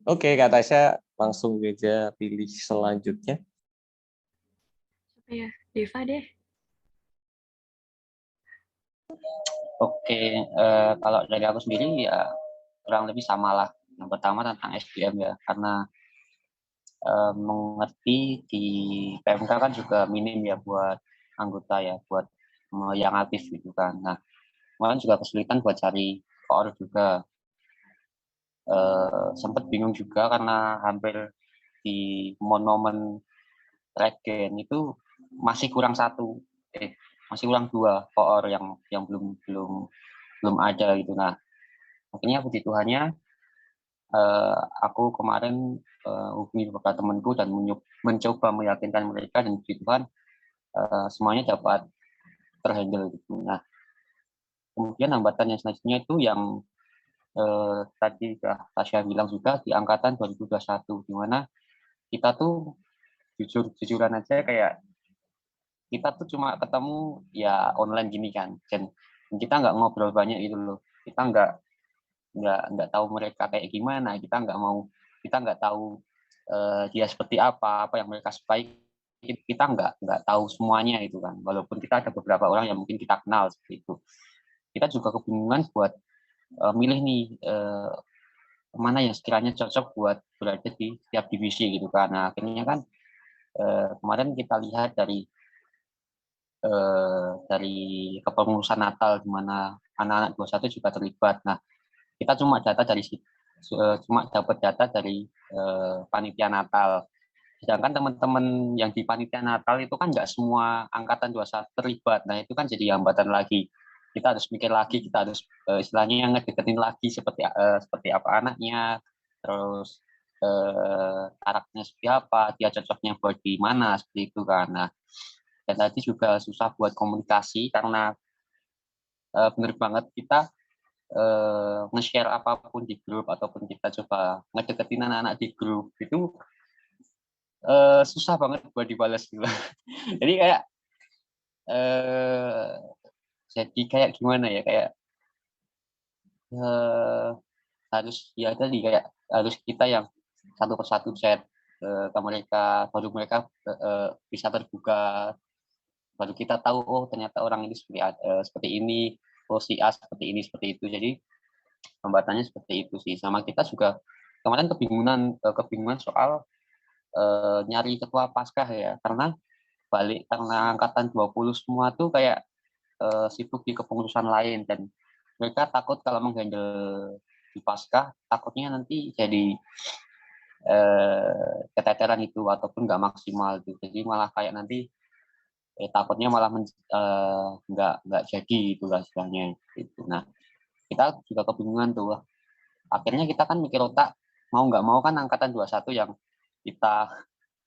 Oke, Kak Tasya, langsung aja pilih selanjutnya. Apa ya? Deva deh. Oke, kalau dari aku sendiri ya kurang lebih sama lah. Yang pertama tentang SBM ya, karena mengerti di PMK kan juga minim ya buat anggota ya, buat yang aktif gitu kan. Nah, kemarin juga kesulitan buat cari koor juga. Sempat bingung juga karena hampir di momen regen itu masih kurang masih kurang 2 koor yang belum ada gitu. Nah, akhirnya puji Tuhannya aku kemarin hubungi beberapa temanku dan mencoba meyakinkan mereka, dan puji Tuhan semuanya dapat terhandle gitu. Nah, kemudian hambatan yang selanjutnya itu yang tadi Tasya bilang juga di angkatan 2021, di mana kita tuh jujuran aja kayak kita tuh cuma ketemu ya online gini kan, dan kita nggak ngobrol banyak gitu loh. Kita nggak tahu mereka kayak gimana, kita nggak tahu dia seperti apa yang mereka sukai kita nggak tahu semuanya itu kan, walaupun kita ada beberapa orang yang mungkin kita kenal seperti itu. Kita juga kebingungan buat milih nih mana yang sekiranya cocok buat berada di setiap divisi gitu kan. Nah, akhirnya kan kemarin kita lihat dari kepengurusan Natal di mana anak-anak 21 juga terlibat. Nah, kita cuma dapat data dari panitia Natal. Sedangkan teman-teman yang di panitia Natal itu kan nggak semua angkatan 21 terlibat. Nah, itu kan jadi hambatan lagi. Kita harus mikir lagi, kita harus istilahnya ngedeketin lagi seperti apa anaknya, terus karakternya seperti apa, dia cocoknya buat di mana, seperti itu kan. Nah, dan tadi juga susah buat komunikasi karena benar banget kita nge-share apapun di grup ataupun kita coba ngedeketin anak-anak di grup itu susah banget buat dibalas gitu. Jadi kayak gimana ya, kayak harus ya tadi kayak harus kita yang satu persatu chat ke mereka, baru mereka bisa terbuka, baru kita tahu oh ternyata orang ini seperti ini, oh si A seperti ini, seperti itu. Jadi hambatannya seperti itu sih. Sama kita juga kemarin kebingungan soal nyari ketua Paskah ya, karena angkatan 20 semua tuh kayak sibuk di kepengurusan lain dan mereka takut kalau menghandle di Paskah takutnya nanti jadi keteteran itu ataupun nggak maksimal itu. Jadi malah kayak nanti takutnya malah nggak jadi itulah istilahnya itu. Nah, kita juga kebingungan tuh. Akhirnya kita kan mikir otak, mau nggak mau kan angkatan 21 yang kita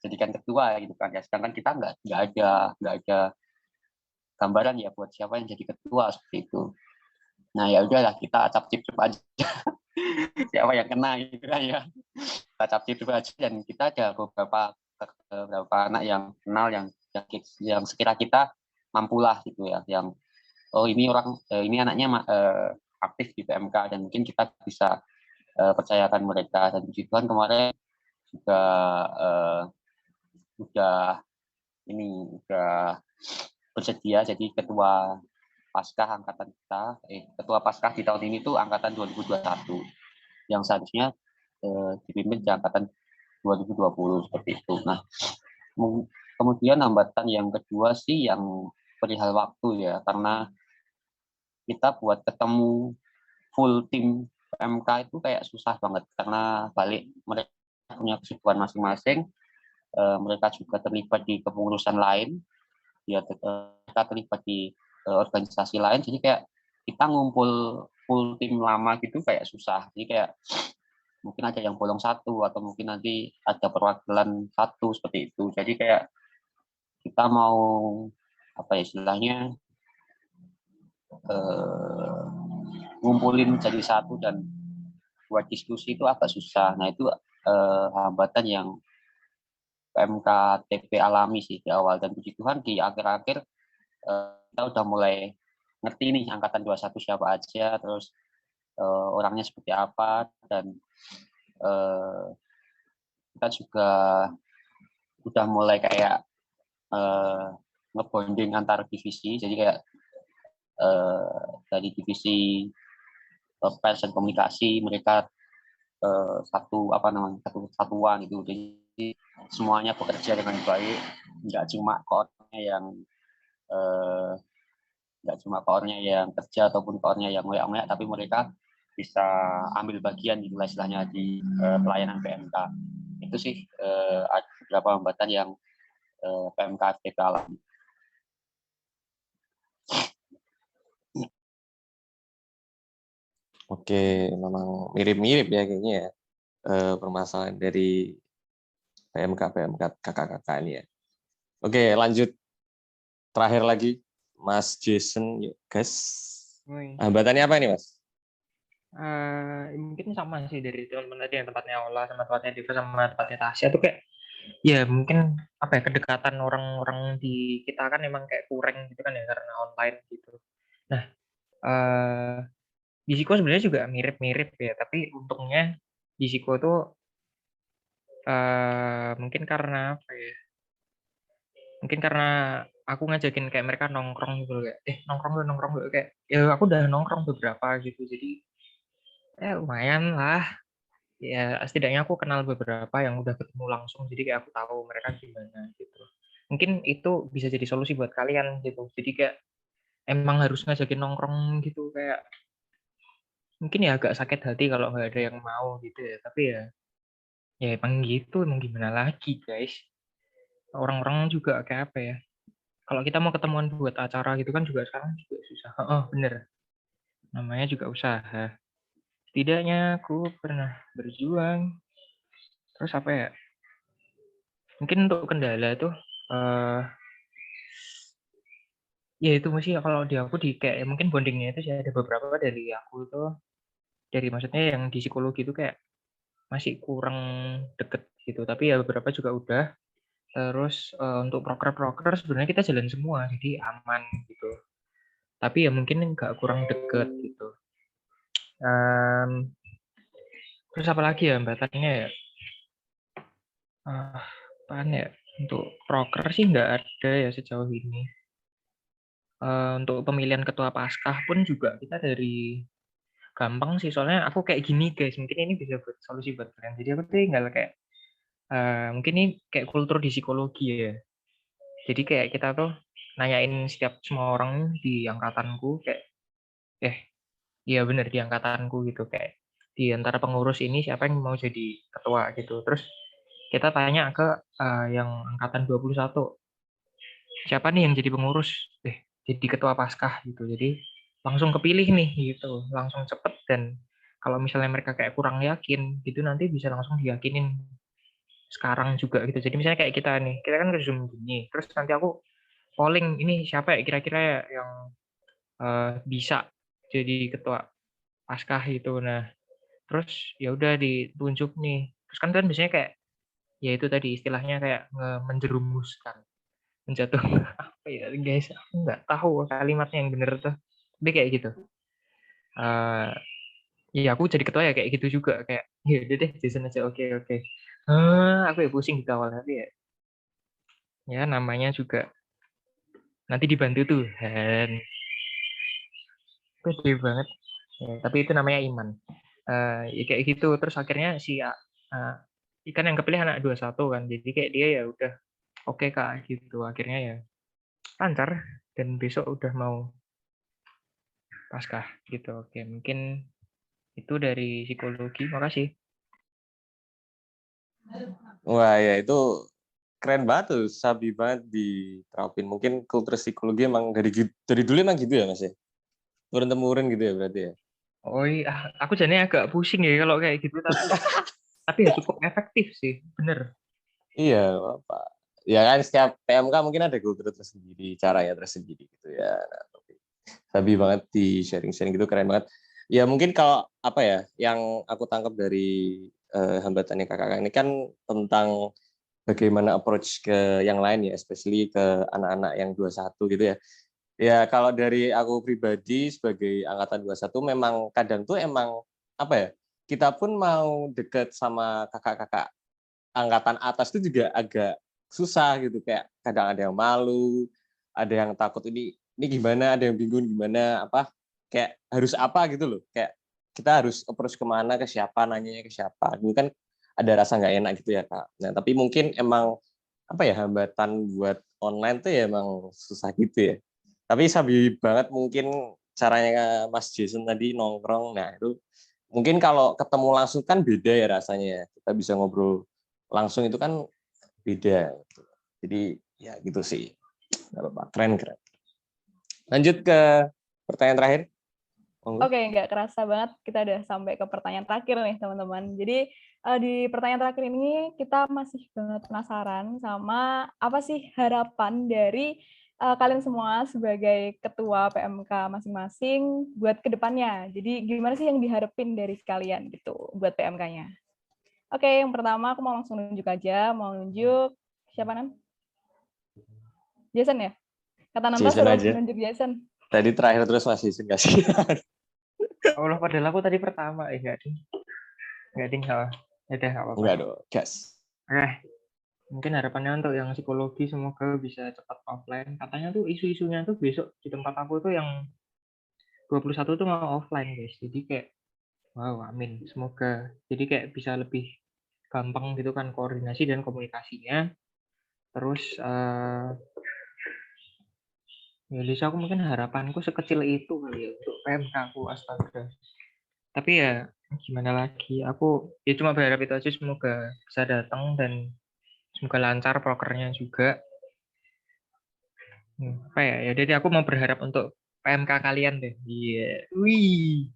jadikan ketua gitu kan ya. Sedangkan kita nggak ada gambaran ya buat siapa yang jadi ketua seperti itu. Nah, ya udahlah kita acap-cip aja siapa yang kena gitu kan ya. Kita acap-cip aja dan kita ada beberapa anak yang kenal yang sekira kita mampulah gitu ya, yang oh ini anaknya aktif di PMK dan mungkin kita bisa percayakan mereka. Dan puji Tuhan kemarin juga udah bersedia jadi ketua Paskah angkatan kita. Ketua Paskah di tahun ini tuh angkatan 2021 yang seharusnya dipimpin di angkatan 2020 seperti itu. Nah, kemudian hambatan yang kedua sih yang perihal waktu ya, karena kita buat ketemu full tim PMK itu kayak susah banget karena mereka punya kesibukan masing-masing, mereka juga terlibat di kepengurusan lain, mereka terlibat di organisasi lain, jadi kayak kita ngumpul full tim lama gitu kayak susah. Jadi kayak mungkin ada yang bolong satu atau mungkin nanti ada perwakilan satu seperti itu. Jadi kayak kita mau apa ya istilahnya ngumpulin jadi satu dan buat diskusi itu agak susah. Nah itu hambatan yang PMK TP alami sih di awal, dan puji Tuhan di akhir-akhir kita udah mulai ngerti nih angkatan 21 siapa aja, terus orangnya seperti apa, dan kita juga udah mulai kayak ngebonding antar divisi. Jadi kayak dari divisi pers dan komunikasi mereka satuan itu. Jadi semuanya bekerja dengan baik, nggak cuma koornya yang kerja ataupun koornya yang ngoyak-ngoyak, tapi mereka bisa ambil bagian gitu istilahnya di pelayanan PMK. Itu sih ada beberapa hambatan yang PMK FTP alami. Oke, memang mirip-mirip ya kayaknya ya permasalahan dari PMK kakak-kakak ini ya. Oke, lanjut terakhir lagi Mas Jason, yuk guys. Hambatannya apa ini Mas? Mungkin sama sih dari teman-teman tadi yang tempatnya Ola sama tempatnya Diva sama tempatnya Tasya tuh kayak ya mungkin apa ya, kedekatan orang-orang di kita kan emang kayak kurang gitu kan ya karena online gitu. Nah di Siko sebenarnya juga mirip-mirip ya, tapi untungnya di Siko tuh mungkin karena apa ya, Mungkin karena aku ngajakin kayak mereka nongkrong gitu loh, kayak nongkrong yuk, kayak ya aku udah nongkrong beberapa gitu, jadi lumayan lah. Ya setidaknya aku kenal beberapa yang udah ketemu langsung, jadi kayak aku tahu mereka gimana gitu. Mungkin itu bisa jadi solusi buat kalian gitu. Jadi kayak emang harus ngajakin nongkrong gitu, kayak mungkin ya agak sakit hati kalau nggak ada yang mau gitu ya. Tapi ya emang gitu, emang gimana lagi guys. Orang-orang juga kayak apa ya? Kalau kita mau ketemuan buat acara gitu kan juga sekarang juga susah. Oh bener, namanya juga usaha. Setidaknya aku pernah berjuang. Terus apa ya? Mungkin untuk kendala tuh ya itu mesti kalau di aku di kayak mungkin bondingnya itu sih ada beberapa dari aku tuh, dari maksudnya yang di psikologi itu kayak masih kurang deket gitu, tapi ya beberapa juga udah. Terus untuk proker sebenarnya kita jalan semua jadi aman gitu, tapi ya mungkin nggak kurang deket gitu. Terus apa lagi ya hambatannya ya, apaan ya, untuk proker sih nggak ada ya sejauh ini. Untuk pemilihan ketua paskah pun juga kita dari gampang sih, soalnya aku kayak gini guys, mungkin ini bisa buat solusi buat kalian. Jadi aku tinggal kayak mungkin ini kayak kultur di psikologi ya. Jadi kayak kita tuh nanyain setiap semua orang di angkatanku kayak iya bener di angkatanku gitu, kayak di antara pengurus ini siapa yang mau jadi ketua gitu. Terus kita tanya ke yang angkatan 21, siapa nih yang jadi pengurus, jadi ketua paskah gitu. Jadi langsung kepilih nih gitu, langsung cepet. Dan kalau misalnya mereka kayak kurang yakin gitu, nanti bisa langsung diyakinin sekarang juga gitu. Jadi misalnya kayak kita nih, kita kan ke Zoom gini, terus nanti aku polling ini siapa ya kira-kira ya yang bisa jadi ketua paskah gitu. Nah terus ya udah ditunjuk nih, terus kan biasanya kayak ya itu tadi istilahnya kayak menjerumuskan, menjatuh apa ya guys, aku nggak tahu kalimatnya yang bener tuh, tapi kayak gitu. Iya aku jadi ketua ya kayak gitu juga, kayak ya udah deh Jason aja, oke. Aku ya pusing di awal, tapi ya namanya juga nanti dibantu Tuhan, pede banget ya, tapi itu namanya iman. Ya kayak gitu. Terus akhirnya si ikan yang kepilih anak 21 kan, jadi kayak dia ya udah oke kak gitu, akhirnya ya lancar dan besok udah mau paskah gitu. Oke mungkin itu dari psikologi, makasih. Wah ya itu keren banget tuh, sabi banget diterapin. Mungkin kultur psikologi emang dari dulu emang gitu ya Mas ya? Turun-temurun gitu ya berarti ya? Oh iya, aku jadinya agak pusing ya kalau kayak gitu, tapi ya cukup efektif sih, bener. Iya Bapak. Ya kan setiap PMK mungkin ada kultur tersendiri, caranya tersendiri gitu ya. Nah, sabi banget di sharing-sharing gitu, keren banget. Ya mungkin kalau apa ya, yang aku tangkap dari hambatannya kakak ini kan tentang bagaimana approach ke yang lain ya, especially ke anak-anak yang 21 gitu ya. Ya kalau dari aku pribadi sebagai angkatan 21 memang kadang tuh emang apa ya, kita pun mau deket sama kakak-kakak angkatan atas itu juga agak susah gitu, kayak kadang ada yang malu, ada yang takut ini gimana, ada yang bingung gimana, apa kayak harus apa gitu loh, kayak kita harus approach kemana, ke siapa, nanyanya ke siapa, itu kan ada rasa nggak enak gitu ya kak. Nah tapi mungkin emang apa ya, hambatan buat online tuh ya emang susah gitu ya. Tapi sabi banget mungkin caranya Mas Jason tadi nongkrong, nah itu mungkin kalau ketemu langsung kan beda ya rasanya, kita bisa ngobrol langsung itu kan beda. Jadi ya gitu sih, nggak apa-apa, keren. Lanjut ke pertanyaan terakhir. Oke, nggak kerasa banget kita udah sampai ke pertanyaan terakhir nih teman-teman. Jadi di pertanyaan terakhir ini kita masih banget penasaran sama apa sih harapan dari kalian semua sebagai ketua PMK masing-masing buat kedepannya. Jadi gimana sih yang diharapin dari kalian gitu buat PMK-nya? Oke, yang pertama aku mau langsung nunjuk aja, mau nunjuk siapa Nan? Jason ya? Kata Nanta Jason suruh aja. nunjuk Jason. Tadi terakhir terus Mas Jason kasih. Allah, padahal aku tadi pertama, enggak ding, salah. Ya udah, nggak apa-apa. Enggak dong, gas. Oke, Mungkin harapannya untuk yang psikologi semoga bisa cepat offline. Katanya tuh isu-isunya tuh besok di tempat aku tuh yang 21 tuh mau offline guys. Jadi kayak wow, amin. Semoga. Jadi kayak bisa lebih gampang gitu kan koordinasi dan komunikasinya. Terus ya Lisa, aku mungkin harapanku sekecil itu kali ya untuk PMK aku, astaga. Tapi ya gimana lagi, aku ya cuma berharap itu aja, semoga bisa datang dan semoga lancar prokernya juga. Apa ya, jadi aku mau berharap untuk PMK kalian deh. Iya. Wih.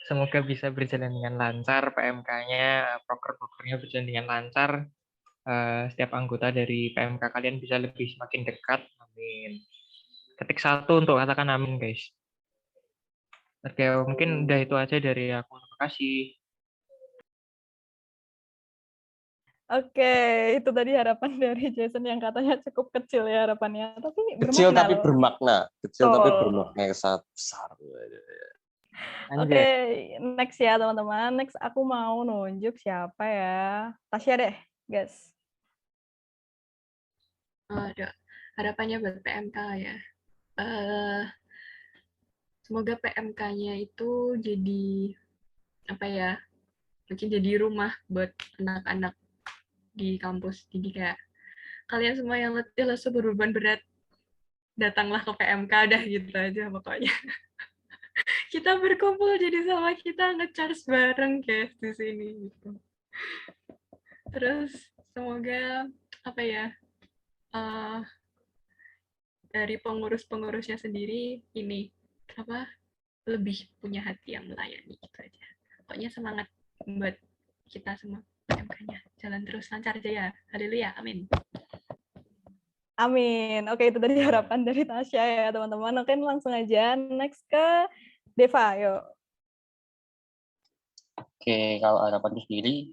Semoga bisa berjalan dengan lancar PMK-nya, proker-prokernya berjalan dengan lancar. Setiap anggota dari PMK kalian bisa lebih semakin dekat. Amin. Ketik 1 untuk katakan amin, guys. Oke, mungkin udah itu aja dari aku. Terima kasih. Oke, itu tadi harapan dari Jason yang katanya cukup kecil ya harapannya, tapi Kecil bermakna tapi loh. bermakna. Kecil tapi Betul. bermakna yang sangat besar. Oke, next ya teman-teman. Next aku mau nunjuk siapa ya? Tasya deh, guys. Ada harapannya buat PMK ya. Semoga PMK-nya itu jadi apa ya? Mungkin jadi rumah buat anak-anak di kampus. Jadi kayak kalian semua yang letih lesu berbeban berat, datanglah ke PMK, dah gitu aja pokoknya. Kita berkumpul jadi sama kita nge-charge bareng guys di sini gitu. Terus semoga apa ya? Dari pengurus-pengurusnya sendiri ini apa lebih punya hati yang melayani gitu aja. Pokoknya semangat buat kita semua PMK-nya. Jalan terus lancar aja ya. Haleluya. Amin. Amin. Oke, itu tadi harapan dari Tasya ya, teman-teman. Oke, langsung aja next ke Deva, yuk. Oke, kalau harapanku sendiri,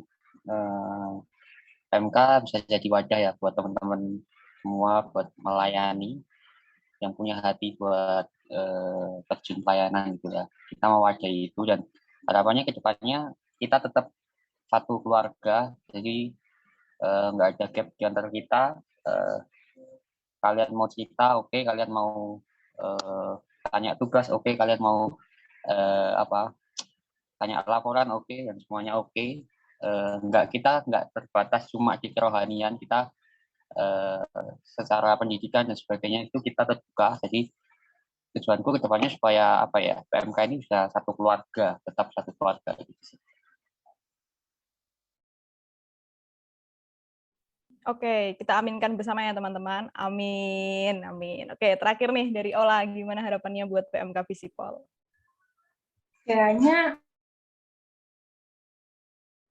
PMK bisa jadi wadah ya buat teman-teman semua buat melayani, yang punya hati buat terjun pelayanan gitu ya. Kita mewadahi itu dan harapannya ke depannya kita tetap satu keluarga, jadi nggak ada gap di antara kita. Kalian mau cerita, oke. Kalian mau tanya tugas, oke. Kalian mau tanya laporan, oke. Dan semuanya oke. Kita nggak terbatas cuma di kerohanian, kita secara pendidikan dan sebagainya itu kita terbuka. Jadi tujuanku ke depannya supaya PMK ini bisa satu keluarga, tetap satu keluarga gitu. Oke, kita aminkan bersama ya teman-teman. Amin, amin. Oke, terakhir nih dari Ola, gimana harapannya buat PMK Visipol? Kayaknya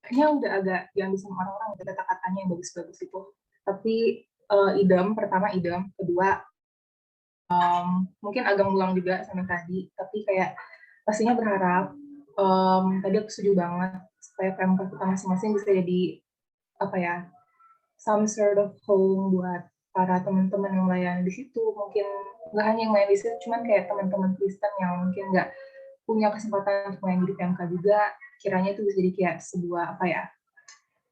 udah agak yang bisa orang-orang kata-katanya yang bagus-bagus itu. Tapi pertama idem, kedua mungkin agak ngulang juga sama tadi, tapi kayak pastinya berharap tadi aku setuju banget supaya PMK kita masing-masing bisa jadi some sort of home buat para teman-teman yang melayani di situ. Mungkin nggak hanya yang melayani di situ, cuman kayak teman-teman Kristen yang mungkin nggak punya kesempatan untuk melayani di PMK juga, kiranya itu bisa jadi kayak sebuah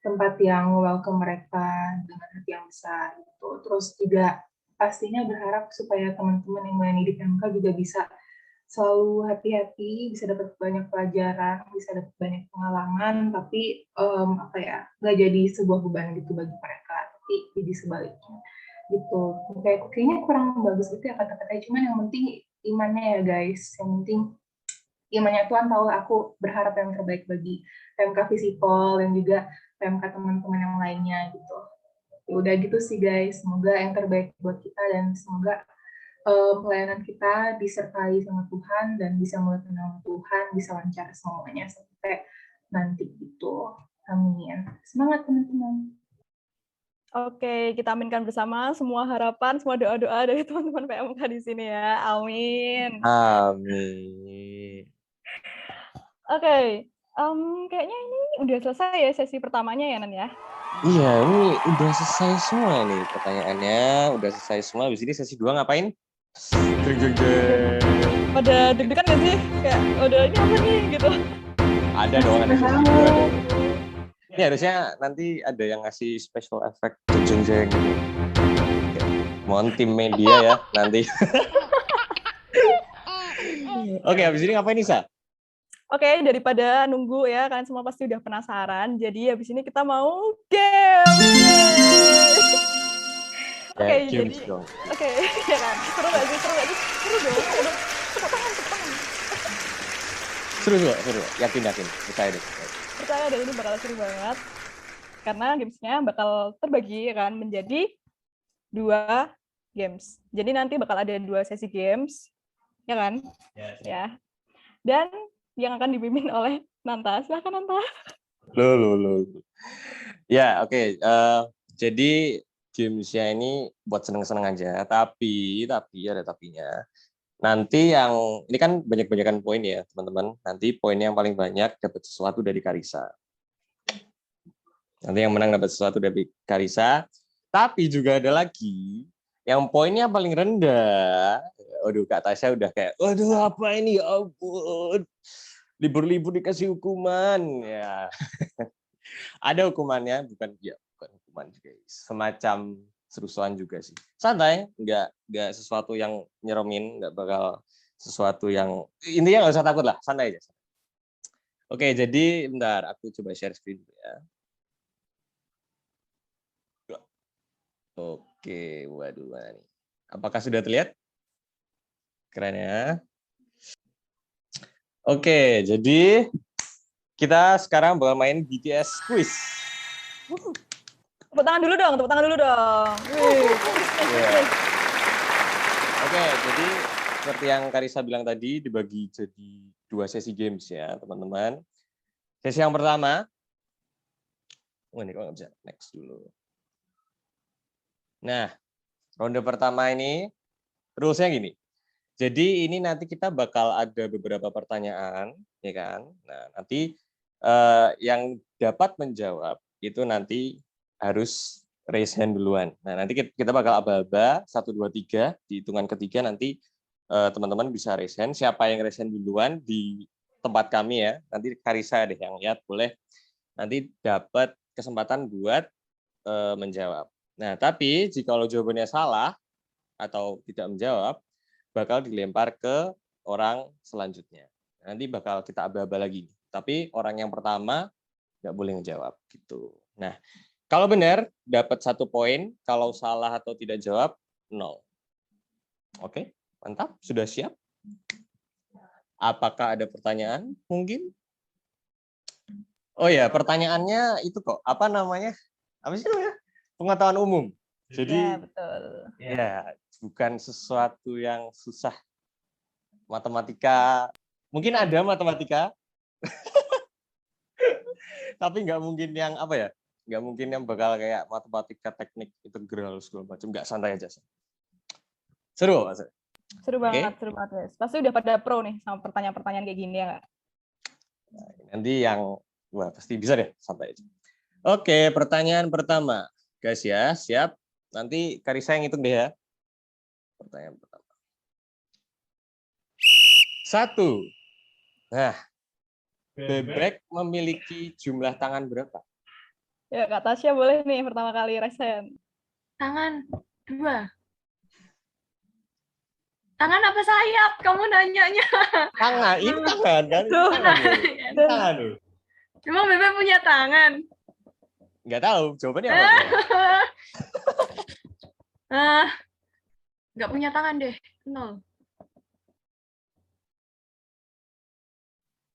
tempat yang welcome mereka dengan hati yang besar gitu. Terus juga pastinya berharap supaya teman-teman yang melayani di PMK juga bisa selalu hati-hati, bisa dapat banyak pelajaran, bisa dapat banyak pengalaman, tapi nggak jadi sebuah beban gitu bagi mereka, tapi jadi sebaliknya gitu. Kayaknya kurang bagus gitu ya kata-katanya, cuman yang penting imannya ya guys, yang penting imannya Tuhan tahu. Aku berharap yang terbaik bagi PMK Visipol dan juga PMK teman-teman yang lainnya gitu. Ya udah gitu sih guys, semoga yang terbaik buat kita dan semoga pelayanan kita disertai sama Tuhan dan bisa melihat nama Tuhan, bisa lancar semuanya sampai nanti gitu. Amin. Semangat teman-teman. Oke, kita aminkan bersama semua harapan, semua doa-doa dari teman-teman PMK di sini ya. Amin. Amin. Oke, kayaknya ini udah selesai ya sesi pertamanya ya, Nan ya? Iya, ini udah selesai semua nih pertanyaannya, udah selesai semua. Habis ini sesi 2 ngapain? Pada deg-degan nggak sih? Kayak, udah ini apa nih? Gitu. Ada dong, ada sesi 2. Ini harusnya nanti ada yang ngasih special effect jeng-jeng. Mohon tim media ya nanti. Oke, habis ini ngapain Nisa? Oke, daripada nunggu ya, kalian semua pasti udah penasaran. Jadi habis ini kita mau game. Oke, jadi oke, ya kan. Seru nggak sih? Seru nggak sih? Seru dong. Tepuk tangan, tepuk tangan. Seru. Yakin. Percaya deh. Percaya deh, ini bakal seru banget. Karena gamesnya bakal terbagi ya kan menjadi 2 games. Jadi nanti bakal ada 2 sesi games, ya kan? Ya. Dan yang akan dipimpin oleh Nanta. Silakan Nanta. Loh. Ya, oke. Jadi gamesnya ini buat seneng-seneng aja. Tapi ada tapinya. Nanti yang ini kan banyak-banyakan poin ya, teman-teman. Nanti poinnya yang paling banyak dapat sesuatu dari Karisa. Nanti yang menang dapat sesuatu dari Karisa. Tapi juga ada lagi yang poinnya paling rendah. Waduh, Kak Tasya udah kayak, waduh apa ini, ya ampun. Libur-libur dikasih hukuman. Ya, ada hukumannya, bukan hukuman juga. Semacam serusuhan juga sih. Santai, nggak sesuatu yang nyeremin, nggak bakal sesuatu yang, intinya nggak usah takut lah, santai aja. Oke, jadi bentar, aku coba share screen dulu ya. Oke, waduh, mana nih? Apakah sudah terlihat? Keren ya. Oke, jadi kita sekarang bakal main BTS quiz. Tepuk tangan dulu dong. Yeah. Oke, jadi seperti yang Karisa bilang tadi, dibagi jadi 2 sesi games ya, teman-teman. Sesi yang pertama, ini kok nggak bisa, next dulu. Nah, ronde pertama ini, rules-nya gini. Jadi ini nanti kita bakal ada beberapa pertanyaan, ya kan? Nah, nanti yang dapat menjawab itu nanti harus raise hand duluan. Nah, nanti kita bakal aba-aba 1, 2, 3, di hitungan ketiga nanti teman-teman bisa raise hand. Siapa yang raise hand duluan di tempat kami ya, nanti Karisa deh yang lihat, boleh nanti dapat kesempatan buat menjawab. Nah, tapi jika jawabannya salah atau tidak menjawab, bakal dilempar ke orang selanjutnya. Nanti bakal kita aba-aba lagi. Tapi orang yang pertama nggak boleh ngejawab gitu. Nah, kalau benar dapat 1 poin, kalau salah atau tidak jawab 0. Oke, mantap. Sudah siap? Apakah ada pertanyaan? Mungkin? Oh ya, pertanyaannya itu kok. Apa namanya? Apa sih namanya? Pengetahuan umum. Jadi ya, betul. Ya, bukan sesuatu yang susah. Matematika, mungkin ada matematika, tapi nggak mungkin yang apa ya? Nggak mungkin yang bakal kayak matematika teknik integral segala macam. Nggak, santai aja. Seru, Mas. Seru banget, seru banget, guys. Pasti udah pada pro nih sama pertanyaan-pertanyaan kayak gini ya nggak? Nah, nanti yang wah pasti bisa deh, santai aja. Oke, pertanyaan pertama, guys ya, siap. Nanti Karisa yang hitung deh ya. Pertanyaan pertama. 1. Nah, bebek memiliki jumlah tangan berapa? Ya, Kak Tasya boleh nih pertama kali resen. Tangan 2. Tangan apa sayap? Kamu nanyanya. Tangan, ini tangan kan? Tangan. Emang bebek punya tangan? Nggak tahu, jawabannya apa? Nggak punya tangan deh, 0.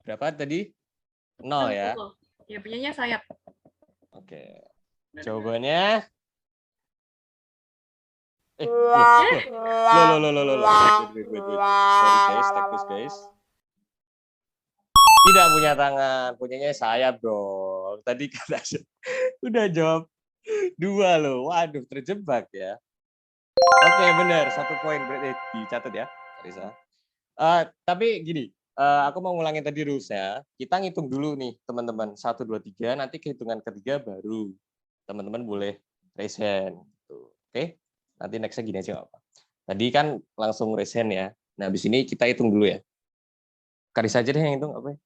Berapa tadi? 0 ya? Ya, punyanya sayap. Oke. Jawabannya... Loh. Sorry guys, teknis guys. Tidak punya tangan, punyanya sayap dong. Tadi kata udah jawab 2 loh. Waduh, terjebak ya. Oke, benar. 1 poin berarti dicatat ya, Karisa. Tapi gini, aku mau ngulangin tadi rules-nya. Kita ngitung dulu nih, teman-teman. 1, 2, 3. Nanti kehitungan ketiga baru teman-teman boleh raise hand. Gitu. Oke? Nanti next-nya gini aja apa. Tadi kan langsung raise hand ya. Nah, habis ini kita hitung dulu ya. Karisa aja deh yang hitung apa ya?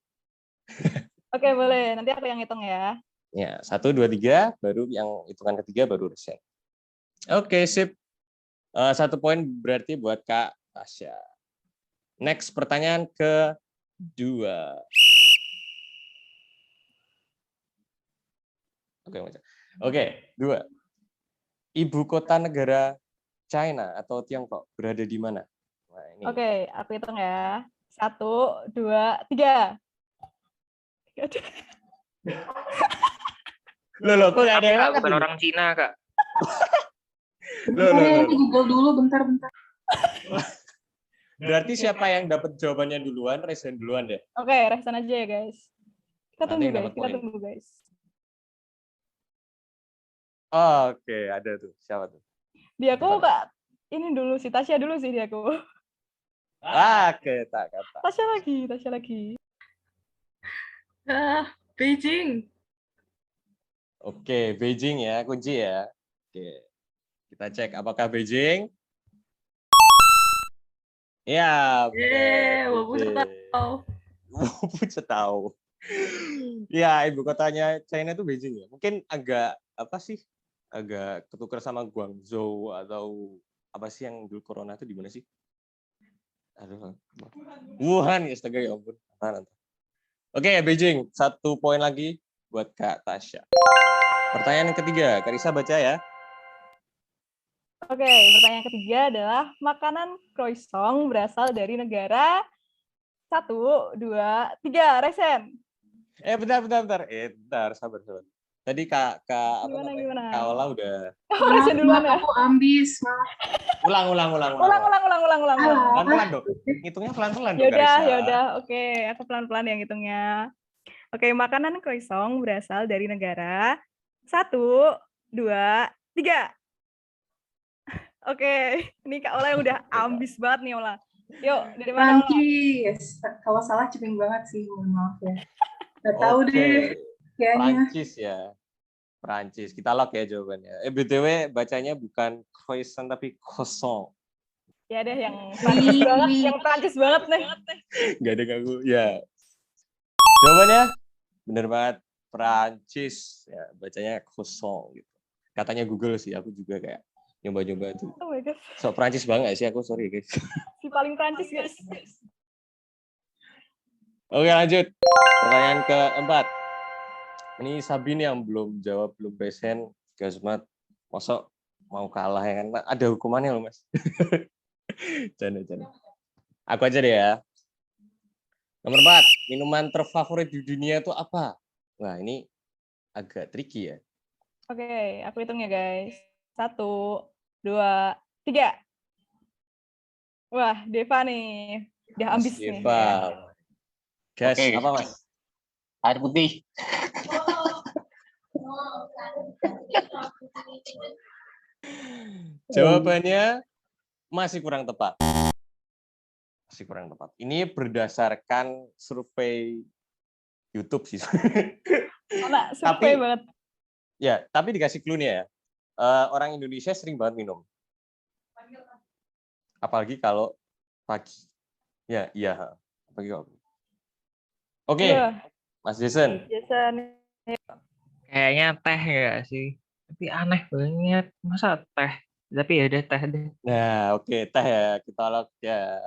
Oke, boleh. Nanti aku yang hitung ya. Ya, 1, 2, 3, baru yang hitungan ketiga baru resen. Oke, sip. 1 poin berarti buat Kak Tasya. Next, pertanyaan kedua. Oke, 2. Ibu kota negara China atau Tiongkok berada di mana? Nah, ini. Oke, aku hitung ya. 1, 2, 3. Loh, kok nggak ada yang Kak, angkat bukan ini? orang Cina, Kak. Loh. Aku Google dulu, bentar. Berarti siapa yang dapat jawabannya duluan, resen duluan deh. Oke, resen aja ya, guys. Kita Nanti tunggu, yang guys. dapat Kita poin. tunggu, guys. Oke, ada tuh. Siapa tuh? Di aku Kak, ini dulu sih, Tasya dulu sih di aku. Oke, tak kata. Tasya lagi. Beijing. Oke, Beijing ya, kunci ya. Oke, kita cek apakah Beijing. Ya, Wabun tahu. Wabun tahu. Ya, ibu kotanya China itu Beijing ya. Mungkin agak apa sih? Agak ketukar sama Guangzhou atau apa sih yang dulu corona itu di mana sih? Aduh, Wuhan ya, astaga ya ampun. Oke, Beijing. 1 poin lagi buat Kak Tasya. Pertanyaan yang ketiga, Kak Risa baca ya. Oke, pertanyaan ketiga adalah makanan croissant berasal dari negara 1, 2, 3, resen. Bentar, sabar. Tadi Kak Gimana? Kak Ola udah. Resen duluan ya. Aku ambis, Ulang. Pelan-pelan dong. Hitungnya pelan-pelan dong, Kak Risa. Yaudah. Oke, aku pelan-pelan yang hitungnya. Oke, makanan croissant berasal dari negara 1, 2, 3. Oke, ini Kak Ola yang udah ambis banget nih, Ola. Yuk, dari mana, Ola? Prancis. Kalau salah ceming banget sih, mohon maaf ya. Nggak tahu deh. Kayaknya. Prancis ya. Prancis. Kita lock ya jawabannya. BTW bacanya bukan croissant tapi croissant. Ya deh, yang Prancis banget nih. Nggak ada ganggu. Ya. Jawabannya bener banget, Prancis. Ya, bacanya croissant gitu. Katanya Google sih, aku juga kayak nyoba-nyoba tuh. Oh my God. So Prancis banget sih aku, sorry guys. Si paling Prancis, guys. Oke, lanjut. Pertanyaan keempat. Ini Sabine yang belum jawab, belum present. Gasmat, masa mau kalah ya kan? Ada hukumannya loh, Mas. Canda. Aku aja deh ya. Nomor 4, minuman terfavorit di dunia itu apa? Wah, ini agak tricky ya. Oke, aku hitung ya, guys. 1, 2, 3. Wah, Deva nih. Udah ambis nih. Deva. Gas, Oke. apa Mas? Air putih. Jawabannya masih kurang tepat. Ini berdasarkan survei YouTube sih. Karena survei banget. Ya, tapi dikasih clue nih ya. Orang Indonesia sering banget minum. Apalagi kalau pagi. Ya, iya. Apalagi kalau. Oke, Mas Jason. Kayaknya teh ya sih. Tapi aneh banget. Masa teh? Tapi ya udah teh deh. Nah, oke, teh ya. Kita lock ya.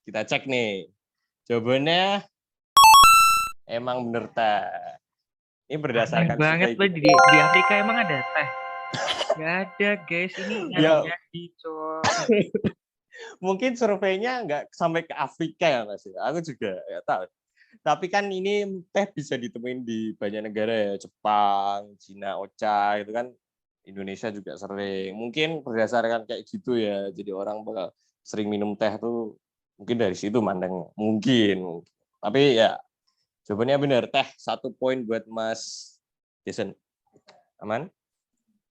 Kita cek nih. Jawabannya emang bener teh. Ini berdasarkan aneh banget survei di Afrika emang ada teh. Gak ada guys, ini nyari coy. Mungkin surveinya nggak sampai ke Afrika ya Mas. Aku juga ya tahu. Tapi kan ini teh bisa ditemuin di banyak negara ya, Jepang, Cina, Ocha itu kan, Indonesia juga sering. Mungkin berdasarkan kayak gitu ya. Jadi orang bakal sering minum teh tuh mungkin dari situ mandangnya. Mungkin. Tapi ya jawabannya benar, teh. 1 poin buat Mas Jason. Aman?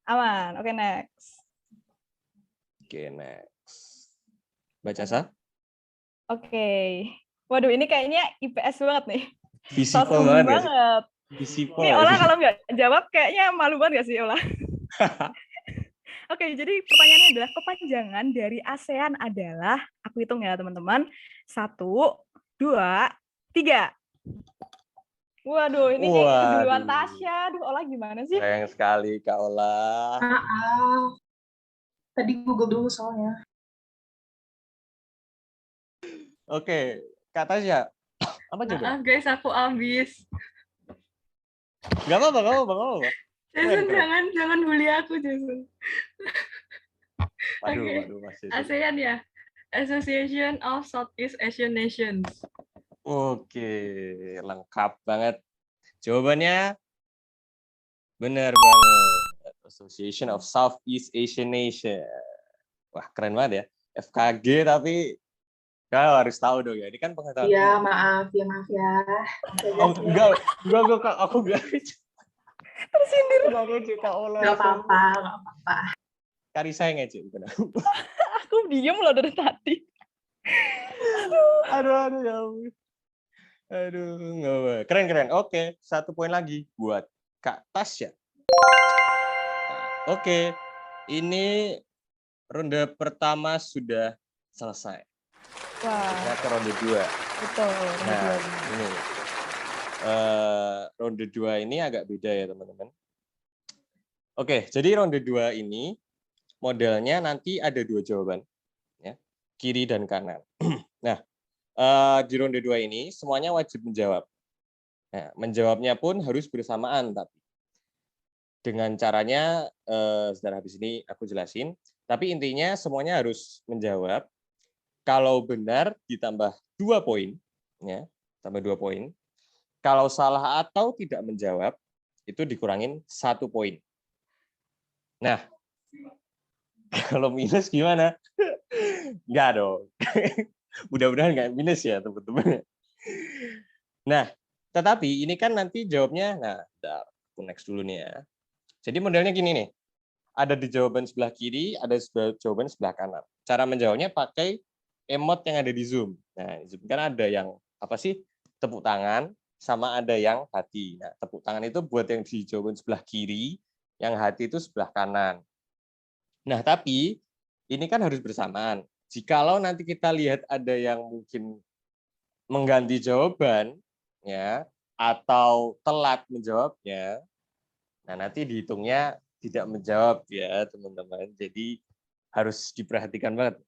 Aman. Oke, next. Baca Sa? Oke. Waduh, ini kayaknya IPS banget nih. Visipol banget. Ini Ola kalau nggak jawab kayaknya malu banget nggak sih, Ola? Oke, jadi pertanyaannya adalah kepanjangan dari ASEAN adalah, aku hitung ya teman-teman, 1, 2, 3. Waduh, ini keduluan Waduh. Tasya. Aduh, Ola gimana sih? Sayang sekali Kak Ola. Maaf. Tadi Google dulu soalnya. Oke, Kak Tasya, apa jawabannya? Maaf guys, aku habis. Gak apa-apa. Jason, Keren. jangan bully aku, Jason. Waduh, masih. ASEAN ya? Association of Southeast Asian Nations. Oke, lengkap banget. Jawabannya benar banget. Association of Southeast Asian Nation. Wah, keren banget ya. FKG tapi kau harus tahu dong ya. Ini kan pengetahuan. Iya, maaf ya. Oh, enggak, Kak. Aku enggak. Tersindir. Enggak ngece, Kak Ola. Nggak apa-apa. Karisa yang ngece, bukan aku. Aku diem loh dari tadi. Aduh, ya ampun. Aduh, nggak apa. Keren. Oke, 1 poin lagi buat Kak Tasya. Oke, ini ronde pertama sudah selesai. Wah, Kita ke ronde 2. betul. Nah, ini ronde 2 ini agak beda ya, teman-teman. Oke, jadi ronde 2 ini modelnya nanti ada 2 jawaban, ya, kiri dan kanan. Nah, di ronde 2 ini semuanya wajib menjawab. Nah, menjawabnya pun harus bersamaan, tapi dengan caranya setelah habis ini aku jelasin. Tapi intinya semuanya harus menjawab. Kalau benar ditambah 2 poin, ya, tambah 2 poin. Kalau salah atau tidak menjawab itu dikurangin 1 poin. Nah, kalau minus gimana? Enggak dong. Mudah-mudahan nggak minus ya, teman-teman. Nah, tetapi ini kan nanti jawabnya, nah, aku next dulu nih ya. Jadi modelnya gini nih, ada di jawaban sebelah kiri, ada jawaban sebelah kanan. Cara menjawabnya pakai emot yang ada di Zoom. Nah, di Zoom kan ada yang apa sih? Tepuk tangan, sama ada yang hati. Nah, tepuk tangan itu buat yang di jawaban sebelah kiri, yang hati itu sebelah kanan. Nah, tapi ini kan harus bersamaan. Jikalau nanti kita lihat ada yang mungkin mengganti jawaban, ya, atau telat menjawabnya, nah nanti dihitungnya tidak menjawab ya, teman-teman. Jadi harus diperhatikan banget.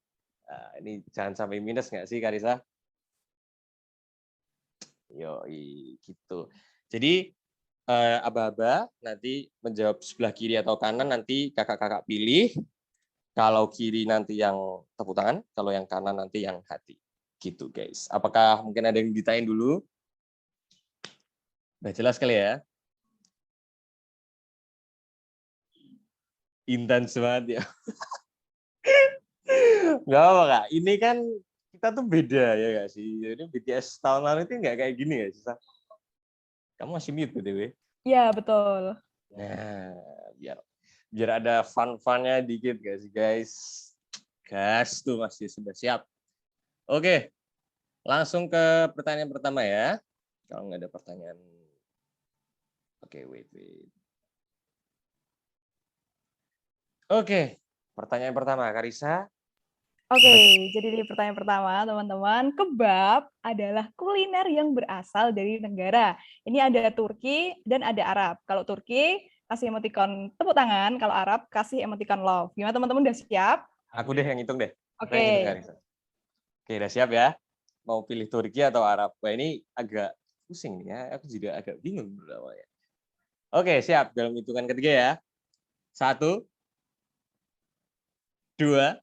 Nah, ini jangan sampai minus nggak sih, Karisa? Yoi, gitu. Jadi aba-aba nanti menjawab sebelah kiri atau kanan, nanti kakak-kakak pilih. Kalau kiri nanti yang tepuk tangan, kalau yang kanan nanti yang hati. Gitu, guys. Apakah mungkin ada yang ditanyain dulu? Udah jelas kali ya? Intens banget ya. Nggak apa, Kak. Ini kan kita tuh beda ya nggak sih? Jadi BTS tahun lalu itu nggak kayak gini ya, sih? Kamu masih mute, BTW? Iya, betul. Nah, biar ada fun-funnya dikit gak sih, guys? Gas tuh masih sudah siap. Oke, langsung ke pertanyaan pertama ya. Kalau nggak ada pertanyaan. Oke, wait. Oke, pertanyaan pertama, Karisa. Oke, jadi di pertanyaan pertama, teman-teman, kebab adalah kuliner yang berasal dari negara. Ini ada Turki dan ada Arab. Kalau Turki, kasih emoticon tepuk tangan. Kalau Arab, kasih emoticon love. Gimana teman-teman, udah siap? Aku deh yang hitung deh. Oke. Oke, udah siap ya? Mau pilih Turki atau Arab? Wah, ini agak pusing ya. Aku juga agak bingung berapa ya. Oke, siap. Dalam hitungan ketiga ya. 1, 2,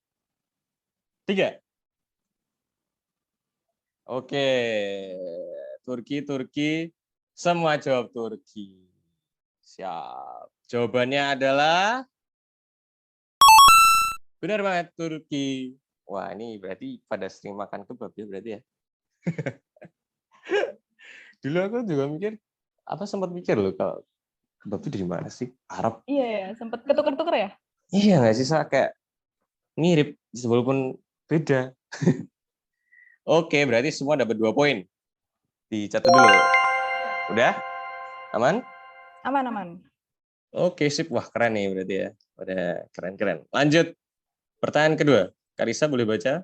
3. Oke, Turki. Semua jawab Turki. Siap. Jawabannya adalah benar banget, Turki. Wah, ini berarti pada sering makan kebab ya berarti ya. Dulu aku juga mikir, sempat mikir loh kalau kebab itu dari mana sih? Arab. Iya, ya, sempat ketuker-tuker ya? Iya nggak sih, kayak mirip walaupun beda. Oke, berarti semua dapat 2 poin. Dicatat dulu. Udah? Aman? Aman. Oke, sip. Wah, keren nih berarti ya. Udah keren. Lanjut. Pertanyaan kedua. Karisa boleh baca?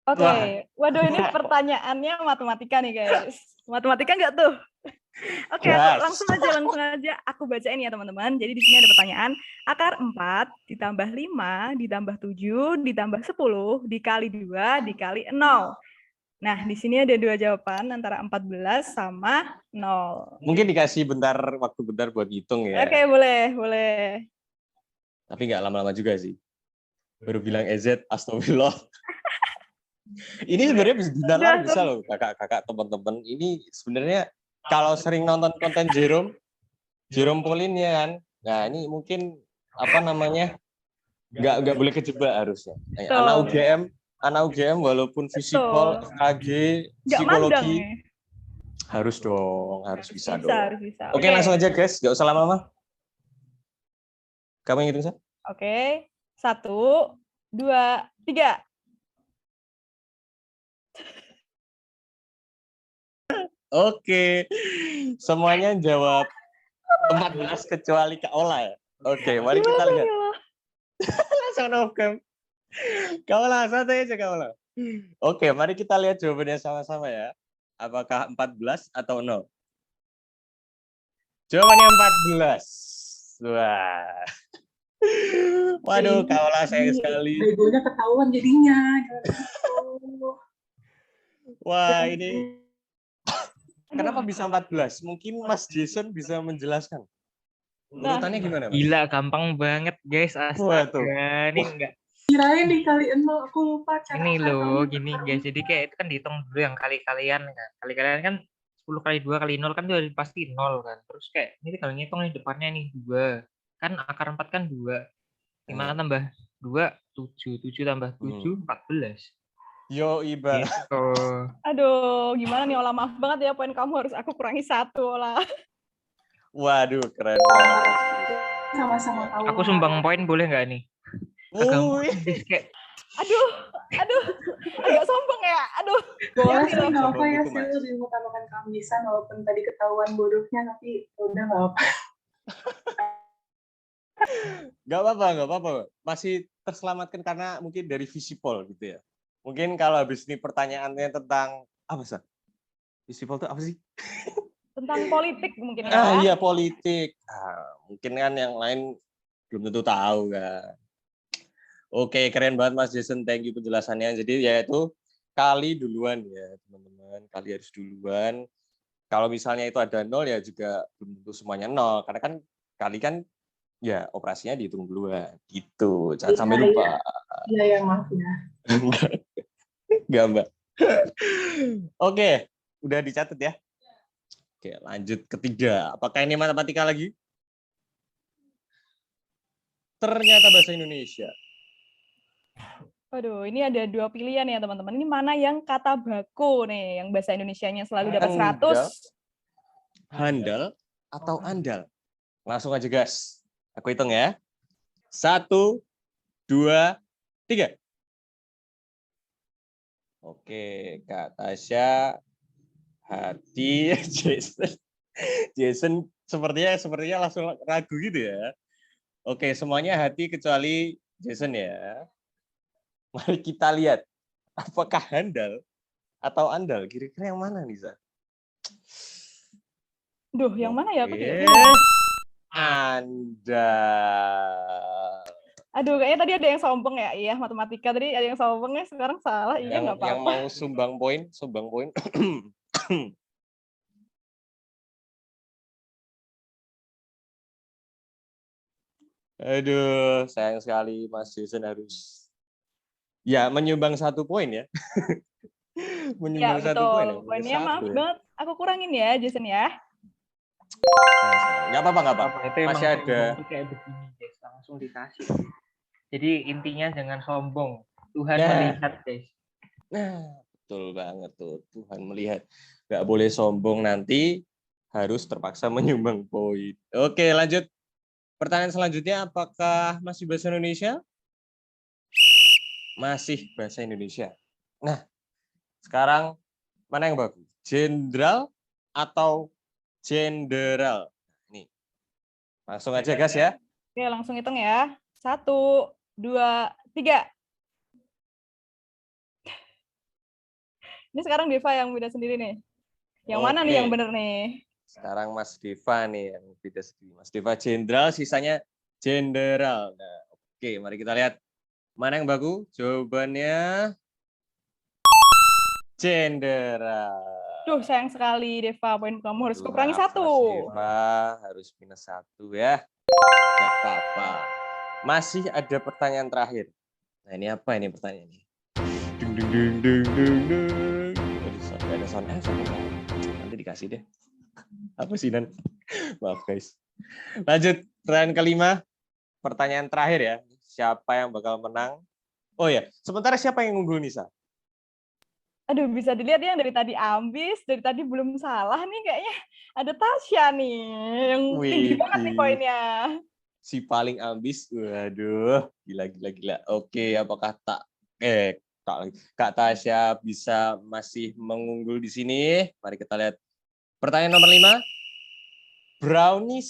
Oke, Wah. waduh ini pertanyaannya matematika nih guys. Matematika nggak tuh? Oke, aku Gas. langsung aja aku bacain ya teman-teman. Jadi di sini ada pertanyaan, akar 4 ditambah 5 ditambah 7 ditambah 10 dikali 2 dikali 0. Nah, di sini ada dua jawaban antara 14 sama 0. Mungkin dikasih waktu bentar buat hitung ya. Oke, boleh. Tapi nggak lama-lama juga sih. Baru bilang EZ, astagfirullah. Ini sebenarnya Udah, bisa loh kakak-kakak teman-teman. Ini sebenarnya kalau sering nonton konten Jerome Pauline ya kan. Nah ini mungkin apa namanya nggak boleh kejebak harusnya. Anak UGM walaupun Visipol, FKG, psikologi harus bisa dong. Harus bisa. Oke, langsung aja guys, nggak usah lama-lama. Kamu yang hitung saya? Oke, 1, 2, 3. Oke, semuanya jawab 14 kecuali Kak Ola ya. Oke, mari kita lihat. Langsung off-cam. Kak Ola, santai aja Kak Ola. Oke, mari kita lihat jawabannya sama-sama ya. Apakah 14 atau 0? Jawabannya 14. Wah. Waduh, Kak Ola sayang sekali. Begonya ketahuan jadinya. Wah, ini kenapa bisa 14? Mungkin Mas Jason bisa menjelaskan. Urutannya gimana, Mas? Gila, gampang banget, guys. Astaga, ini enggak. Kirain dikaliin 0, aku lupa cara. Ini loh, gini guys. Jadi kayak itu kan dihitung dulu yang kali-kalian kan. Kali-kalian kan 10 kali 2 kali 0 kan itu pasti 0 kan. Terus kayak ini kalau ngitung nih depannya nih 2. Kan akar 4 kan 2. 5 tambah 2, 7. 7 tambah 7, 14. Yo, Iba. Gitu. Aduh, gimana nih Ola? Maaf banget ya, poin kamu harus aku kurangi 1, Ola. Waduh, keren banget. Sama-sama tahu. Aku sumbang poin boleh nggak nih? Kayak, aduh, agak sombong ya. Aduh. Boleh sih, nggak apa ya sih, lebih mengutamakan keambisan walaupun tadi ketahuan bodohnya, tapi udah nggak apa. Nggak apa-apa. Masih terselamatkan karena mungkin dari Visipol gitu ya. Mungkin kalau habis ini pertanyaannya tentang apa sih? Visipol itu apa sih? Tentang politik mungkin ya. Iya, politik. Mungkin kan yang lain belum tentu tahu kan. Oke, keren banget Mas Jason. Thank you penjelasannya. Jadi yaitu kali duluan ya, teman-teman. Kali harus duluan. Kalau misalnya itu ada 0 ya juga belum tentu semuanya 0. Karena kan kali kan ya operasinya dihitung duluan. Gitu. Jangan sampai lupa. Iya, maaf ya. Enggak, Mbak. Oke, udah dicatat ya. Oke, lanjut ketiga. Apakah ini matematika lagi? Ternyata bahasa Indonesia. Waduh, ini ada 2 pilihan ya teman-teman. Ini mana yang kata baku nih, yang bahasa Indonesianya selalu dapat 100? Handal atau andal? Langsung aja guys. Aku hitung ya. 1, 2, 3. Oke, Kak Tasya, Hati, Jason sepertinya langsung ragu gitu ya. Oke, semuanya Hati kecuali Jason ya. Mari kita lihat apakah handal atau andal. Kira-kira yang mana nih, Sa? Duh, yang mana ya? Aku tidak andal. Aduh, kayaknya tadi ada yang sombong ya. Iya, matematika tadi ada yang sombongnya, sekarang salah. Iya, nggak apa-apa. Yang mau sumbang poin. Aduh, sayang sekali Mas Jason harus menyumbang 1 poin ya. Menyumbang 1 poin. Ya, poinnya maaf banget, aku kurangin ya Jason ya. Nggak apa-apa. Masih ada. Kayak begini guys, langsung dikasih. Jadi intinya jangan sombong. Tuhan melihat guys. Nah, betul banget tuh. Tuhan melihat. Nggak boleh sombong, nanti harus terpaksa menyumbang poin. Oke, lanjut. Pertanyaan selanjutnya, apakah masih bahasa Indonesia? Masih bahasa Indonesia. Nah, sekarang mana yang bagus? Jenderal atau jenderal? Nih. Langsung aja guys ya. Oke, langsung hitung ya. 1, 2, 3. Ini sekarang Deva yang beda sendiri nih. Yang mana nih yang bener nih? Sekarang Mas Deva nih yang beda sendiri. Mas Deva jenderal, sisanya jenderal. Nah, oke, mari kita lihat mana yang bagus. Jawabannya jenderal. Duh, sayang sekali Deva, poin kamu harus Aduh, kurangi maaf, 1. Mas Deva harus -1 ya. Nggak apa-apa. Masih ada pertanyaan terakhir. Nah, ini apa ini pertanyaannya? Dung dung dung dung dung dung. Ada sound effect. Nanti dikasih deh. Apa sih, Nan? Maaf, guys. Lanjut, pertanyaan kelima. Pertanyaan terakhir ya. Siapa yang bakal menang? Oh ya, sementara siapa yang unggul, Nisa? Aduh, bisa dilihat yang dari tadi ambis, dari tadi belum salah nih kayaknya. Ada Tasya nih, yang tinggi banget nih poinnya. Si paling ambis, waduh, gila. Oke, apakah Kak Tasya bisa masih mengunggul di sini? Mari kita lihat. Pertanyaan nomor 5. Brownies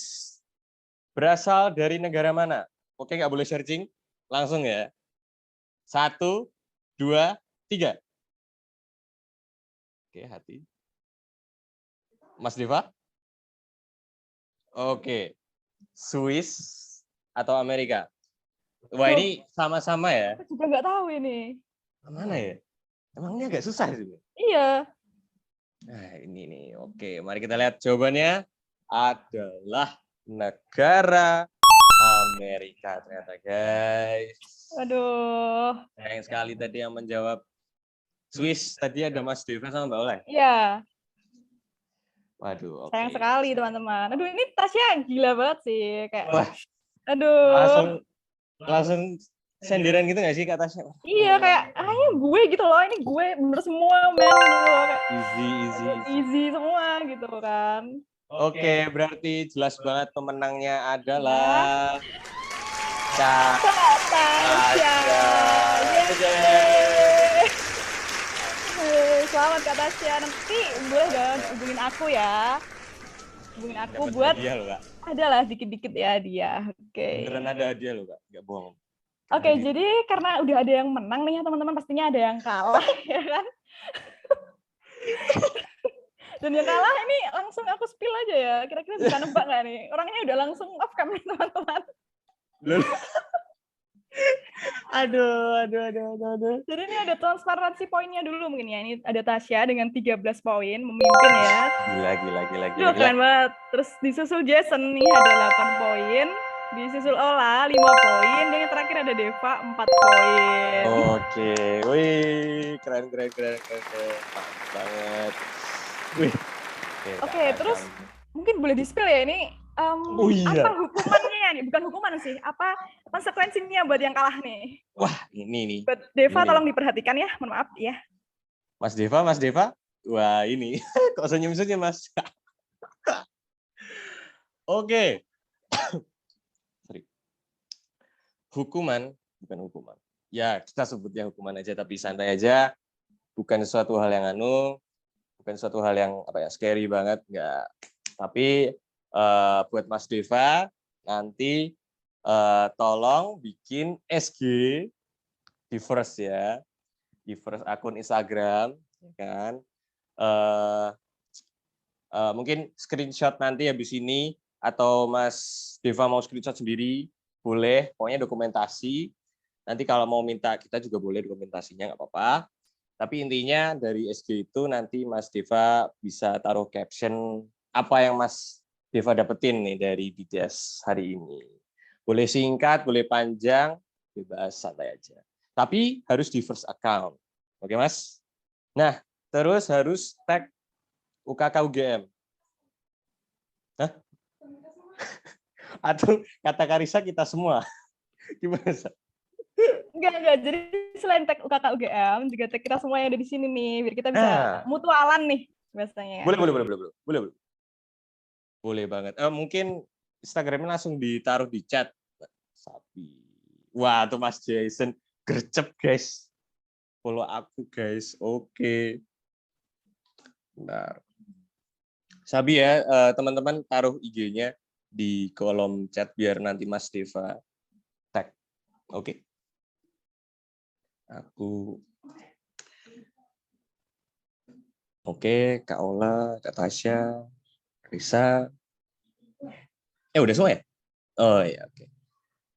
berasal dari negara mana? Oke, nggak boleh searching. Langsung ya. 1, 2, 3. Oke, hati. Mas Deva? Oke. Swiss atau Amerika? Wah, ini sama-sama ya. Aku juga nggak tahu ini. Mana ya? Emang ini agak susah sih. Iya. Nah, ini nih. Oke, mari kita lihat jawabannya adalah negara Amerika ternyata, guys. Aduh. Sayang sekali tadi yang menjawab Swiss. Tadi ada Mas Deva sama Mbak Oleh. Iya. Waduh, oke. Sayang sekali, teman-teman. Aduh, ini Tasya gila banget sih. Kayak, wah, aduh. Langsung senderan gitu nggak sih Kak Tasya? Iya, kayak, gue gitu loh. Ini gue bener semua, men. Gitu loh. Kayak, easy semua gitu kan. Oke, berarti jelas banget pemenangnya adalah Kak Tasya. Selamat Kak Tasya. Nanti boleh dong hubungin aku ya. Hubungin aku buat hadiah loh, Kak. Adalah dikit-dikit ya dia. Oke. Beneran ada hadiah loh, Kak. Nggak bohong. Oke, jadi karena udah ada yang menang nih ya teman-teman, pastinya ada yang kalah ya kan. Dan yang kalah ini langsung aku spill aja ya. Kira-kira bisa nebak nggak nih? Orangnya udah langsung off cam nih teman-teman. Aduh. Jadi ini ada transparansi poinnya dulu mungkin ya. Ini ada Tasya dengan 13 poin memimpin ya. Gila. Duh, keren banget. Terus disusul Jason nih ada 8 poin. Disusul Ola 5 poin. Dan yang terakhir ada Deva 4 poin. Oke. Wih, keren. Mantap banget. Wih. Oke, terus mungkin boleh di-spill ya ini iya. apa hukumannya nih? Bukan hukuman sih, apa konsekuensinya buat yang kalah nih? Wah, ini nih. Buat Deva tolong diperhatikan ya, mohon maaf ya. Mas Deva. Wah, ini. Kok senyum-senyum, Mas? Oke. Sorry. Bukan hukuman. Ya, kita sebutnya hukuman aja, tapi santai aja. Bukan sesuatu hal yang bukan suatu hal yang scary banget, enggak. Tapi buat Mas Deva nanti tolong bikin SG di first ya, di first akun Instagram, kan? Mungkin screenshot nanti habis ini, atau Mas Deva mau screenshot sendiri boleh, pokoknya dokumentasi. Nanti kalau mau minta kita juga boleh dokumentasinya, nggak apa-apa. Tapi intinya dari SG itu nanti Mas Deva bisa taruh caption apa yang Mas Deva dapetin nih dari Didas hari ini. Boleh singkat, boleh panjang, bebas, santai aja. Tapi harus di first account. Oke, Mas? Nah, terus harus tag UKK UGM. Hah? Atau kata Karisa kita semua. Gimana, Sa? Enggak. Jadi selain tag UKK UGM, juga tag kita semua yang ada di sini nih, biar kita bisa mutualan nih biasanya. Boleh. Boleh banget. Mungkin Instagramnya langsung ditaruh di chat. Sapi. Wah, tuh Mas Jason gercep, guys. Follow aku, guys. Oke. Bentar. Sabi ya, teman-teman taruh IG-nya di kolom chat biar nanti Mas Deva tag. Oke. Aku Oke, Kak Ola, Kak Tasya, Risa. Udah semua ya? Oh iya, oke.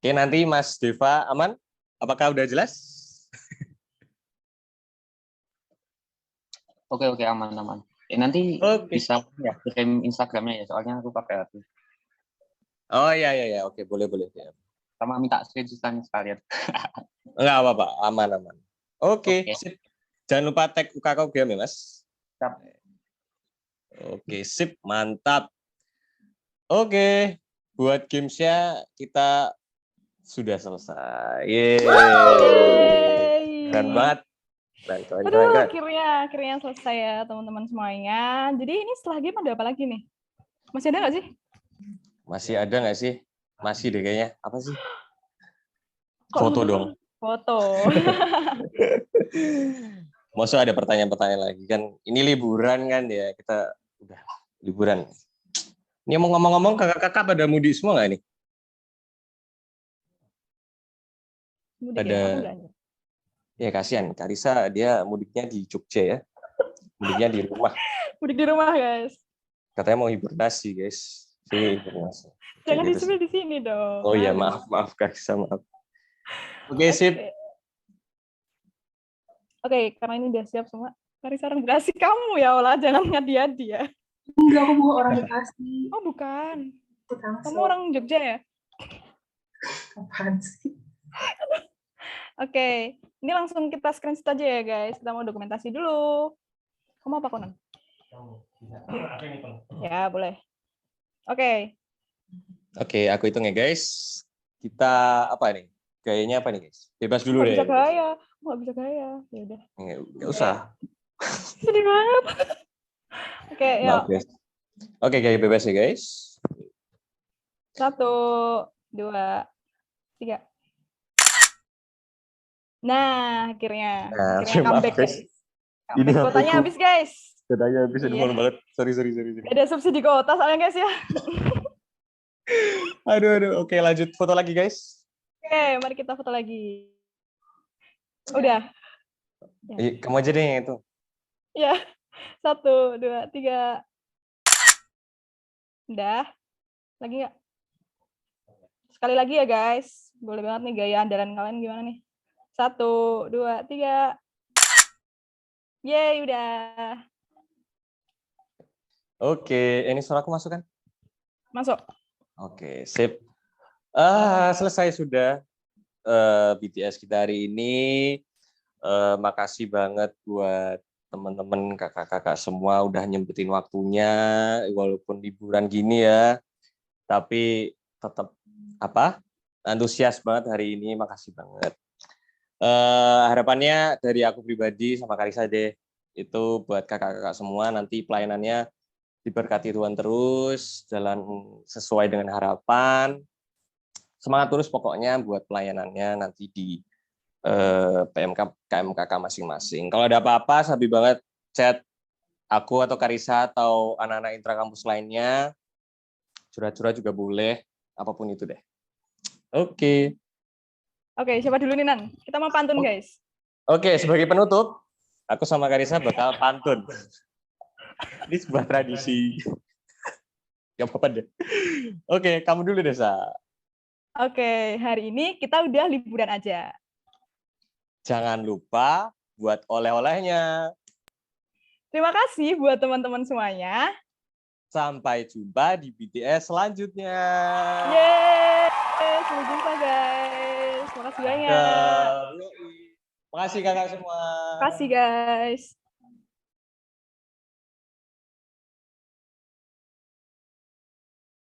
Oke, nanti Mas Deva aman? Apakah udah jelas? Oke, aman. Nanti Oke. bisa ya kirim Instagramnya ya, soalnya aku pakai HP. Oh iya, oke, boleh. Ya. Sama minta screenshot sekalian. Enggak apa-apa, aman. Oke, Oke. sip. Jangan lupa tag UKK UGM ya, Mas. Siap. Oke, sip, mantap. Oke, buat gamesnya kita sudah selesai. Yeay. Keren banget. Aduh, akhirnya selesai ya teman-teman semuanya. Jadi ini setelah game ada apa lagi nih? Masih ada nggak sih? Masih ada nggak sih? Masih deh kayaknya. Apa sih? Kok Foto dong. Foto. Maksudnya ada pertanyaan-pertanyaan lagi kan? Ini liburan kan ya, kita udah liburan. Ini mau ngomong-ngomong kakak-kakak pada mudik semua nggak nih? Mudik Pada ya, aku belanja. ya kasihan, Karisa dia mudiknya di Jogja ya. Mudiknya di rumah. Mudik di rumah, guys. Katanya mau hibernasi, guys. Hibernasi. Jangan gitu di sini dong. Oh iya, maaf Karisa, maaf. Oke, sip. Oke, karena ini udah siap semua. Karisa orang Bekasi, kamu ya Ola, jangan ngadi-adi ya. Enggak, aku bukan orang Bekasi. Oh bukan. Tangsel. Kamu orang Jogja ya? Apaan sih? Oke, ini langsung kita screenshot aja ya guys. Kita mau dokumentasi dulu. Kamu apa Konan? Ya boleh. Oke. Oke, aku hitung ya guys. Kita apa nih? Gayanya apa nih guys? Bebas dulu deh. Nggak bisa gaya. Ya udah. Nggak usah. Sedih banget. Oke, Maaf, yuk. guys. Oke, gaya bebas ya guys. 1, 2, 3. Nah, akhirnya comeback guys. Ini Kotanya habis guys. Kotanya habis, mohon banget. Sorry. Ada subsidi kota soalnya guys ya. Aduh. Oke, lanjut foto lagi guys. Oke, mari kita foto lagi. Udah. Ya. Kamu aja deh yang itu. Ya. 1, 2, 3. Udah. Lagi nggak? Sekali lagi ya guys. Boleh banget nih gaya andalan kalian gimana nih? 1, 2, 3. Yeay, udah. Oke, ini suara aku masuk kan? Masuk. Oke, sip. Selesai sudah BTS kita hari ini. Makasih banget buat teman-teman kakak-kakak semua udah nyempetin waktunya walaupun liburan gini ya. Tapi tetap antusias banget hari ini. Makasih banget. Harapannya dari aku pribadi sama Karisa deh, itu buat kakak-kakak semua nanti pelayanannya diberkati Tuhan terus, jalan sesuai dengan harapan, semangat terus pokoknya buat pelayanannya nanti di KMKK masing-masing. Kalau ada apa-apa, sabi banget chat aku atau Karisa atau anak-anak intrakampus lainnya, curhat-curhat juga boleh, apapun itu deh. Oke. Oke, siapa dulu nih Nan? Kita mau pantun guys. Oke, sebagai penutup, aku sama Karisa bakal pantun. Ini sebuah tradisi. Gak apa-apa deh. Oke, kamu dulu deh, Sa. Oke, hari ini kita udah liburan aja. Jangan lupa buat oleh-olehnya. Terima kasih buat teman-teman semuanya. Sampai jumpa di BTS selanjutnya. Yeay, sampai jumpa guys. Makasih banyak. Makasih kakak semua. Makasih guys.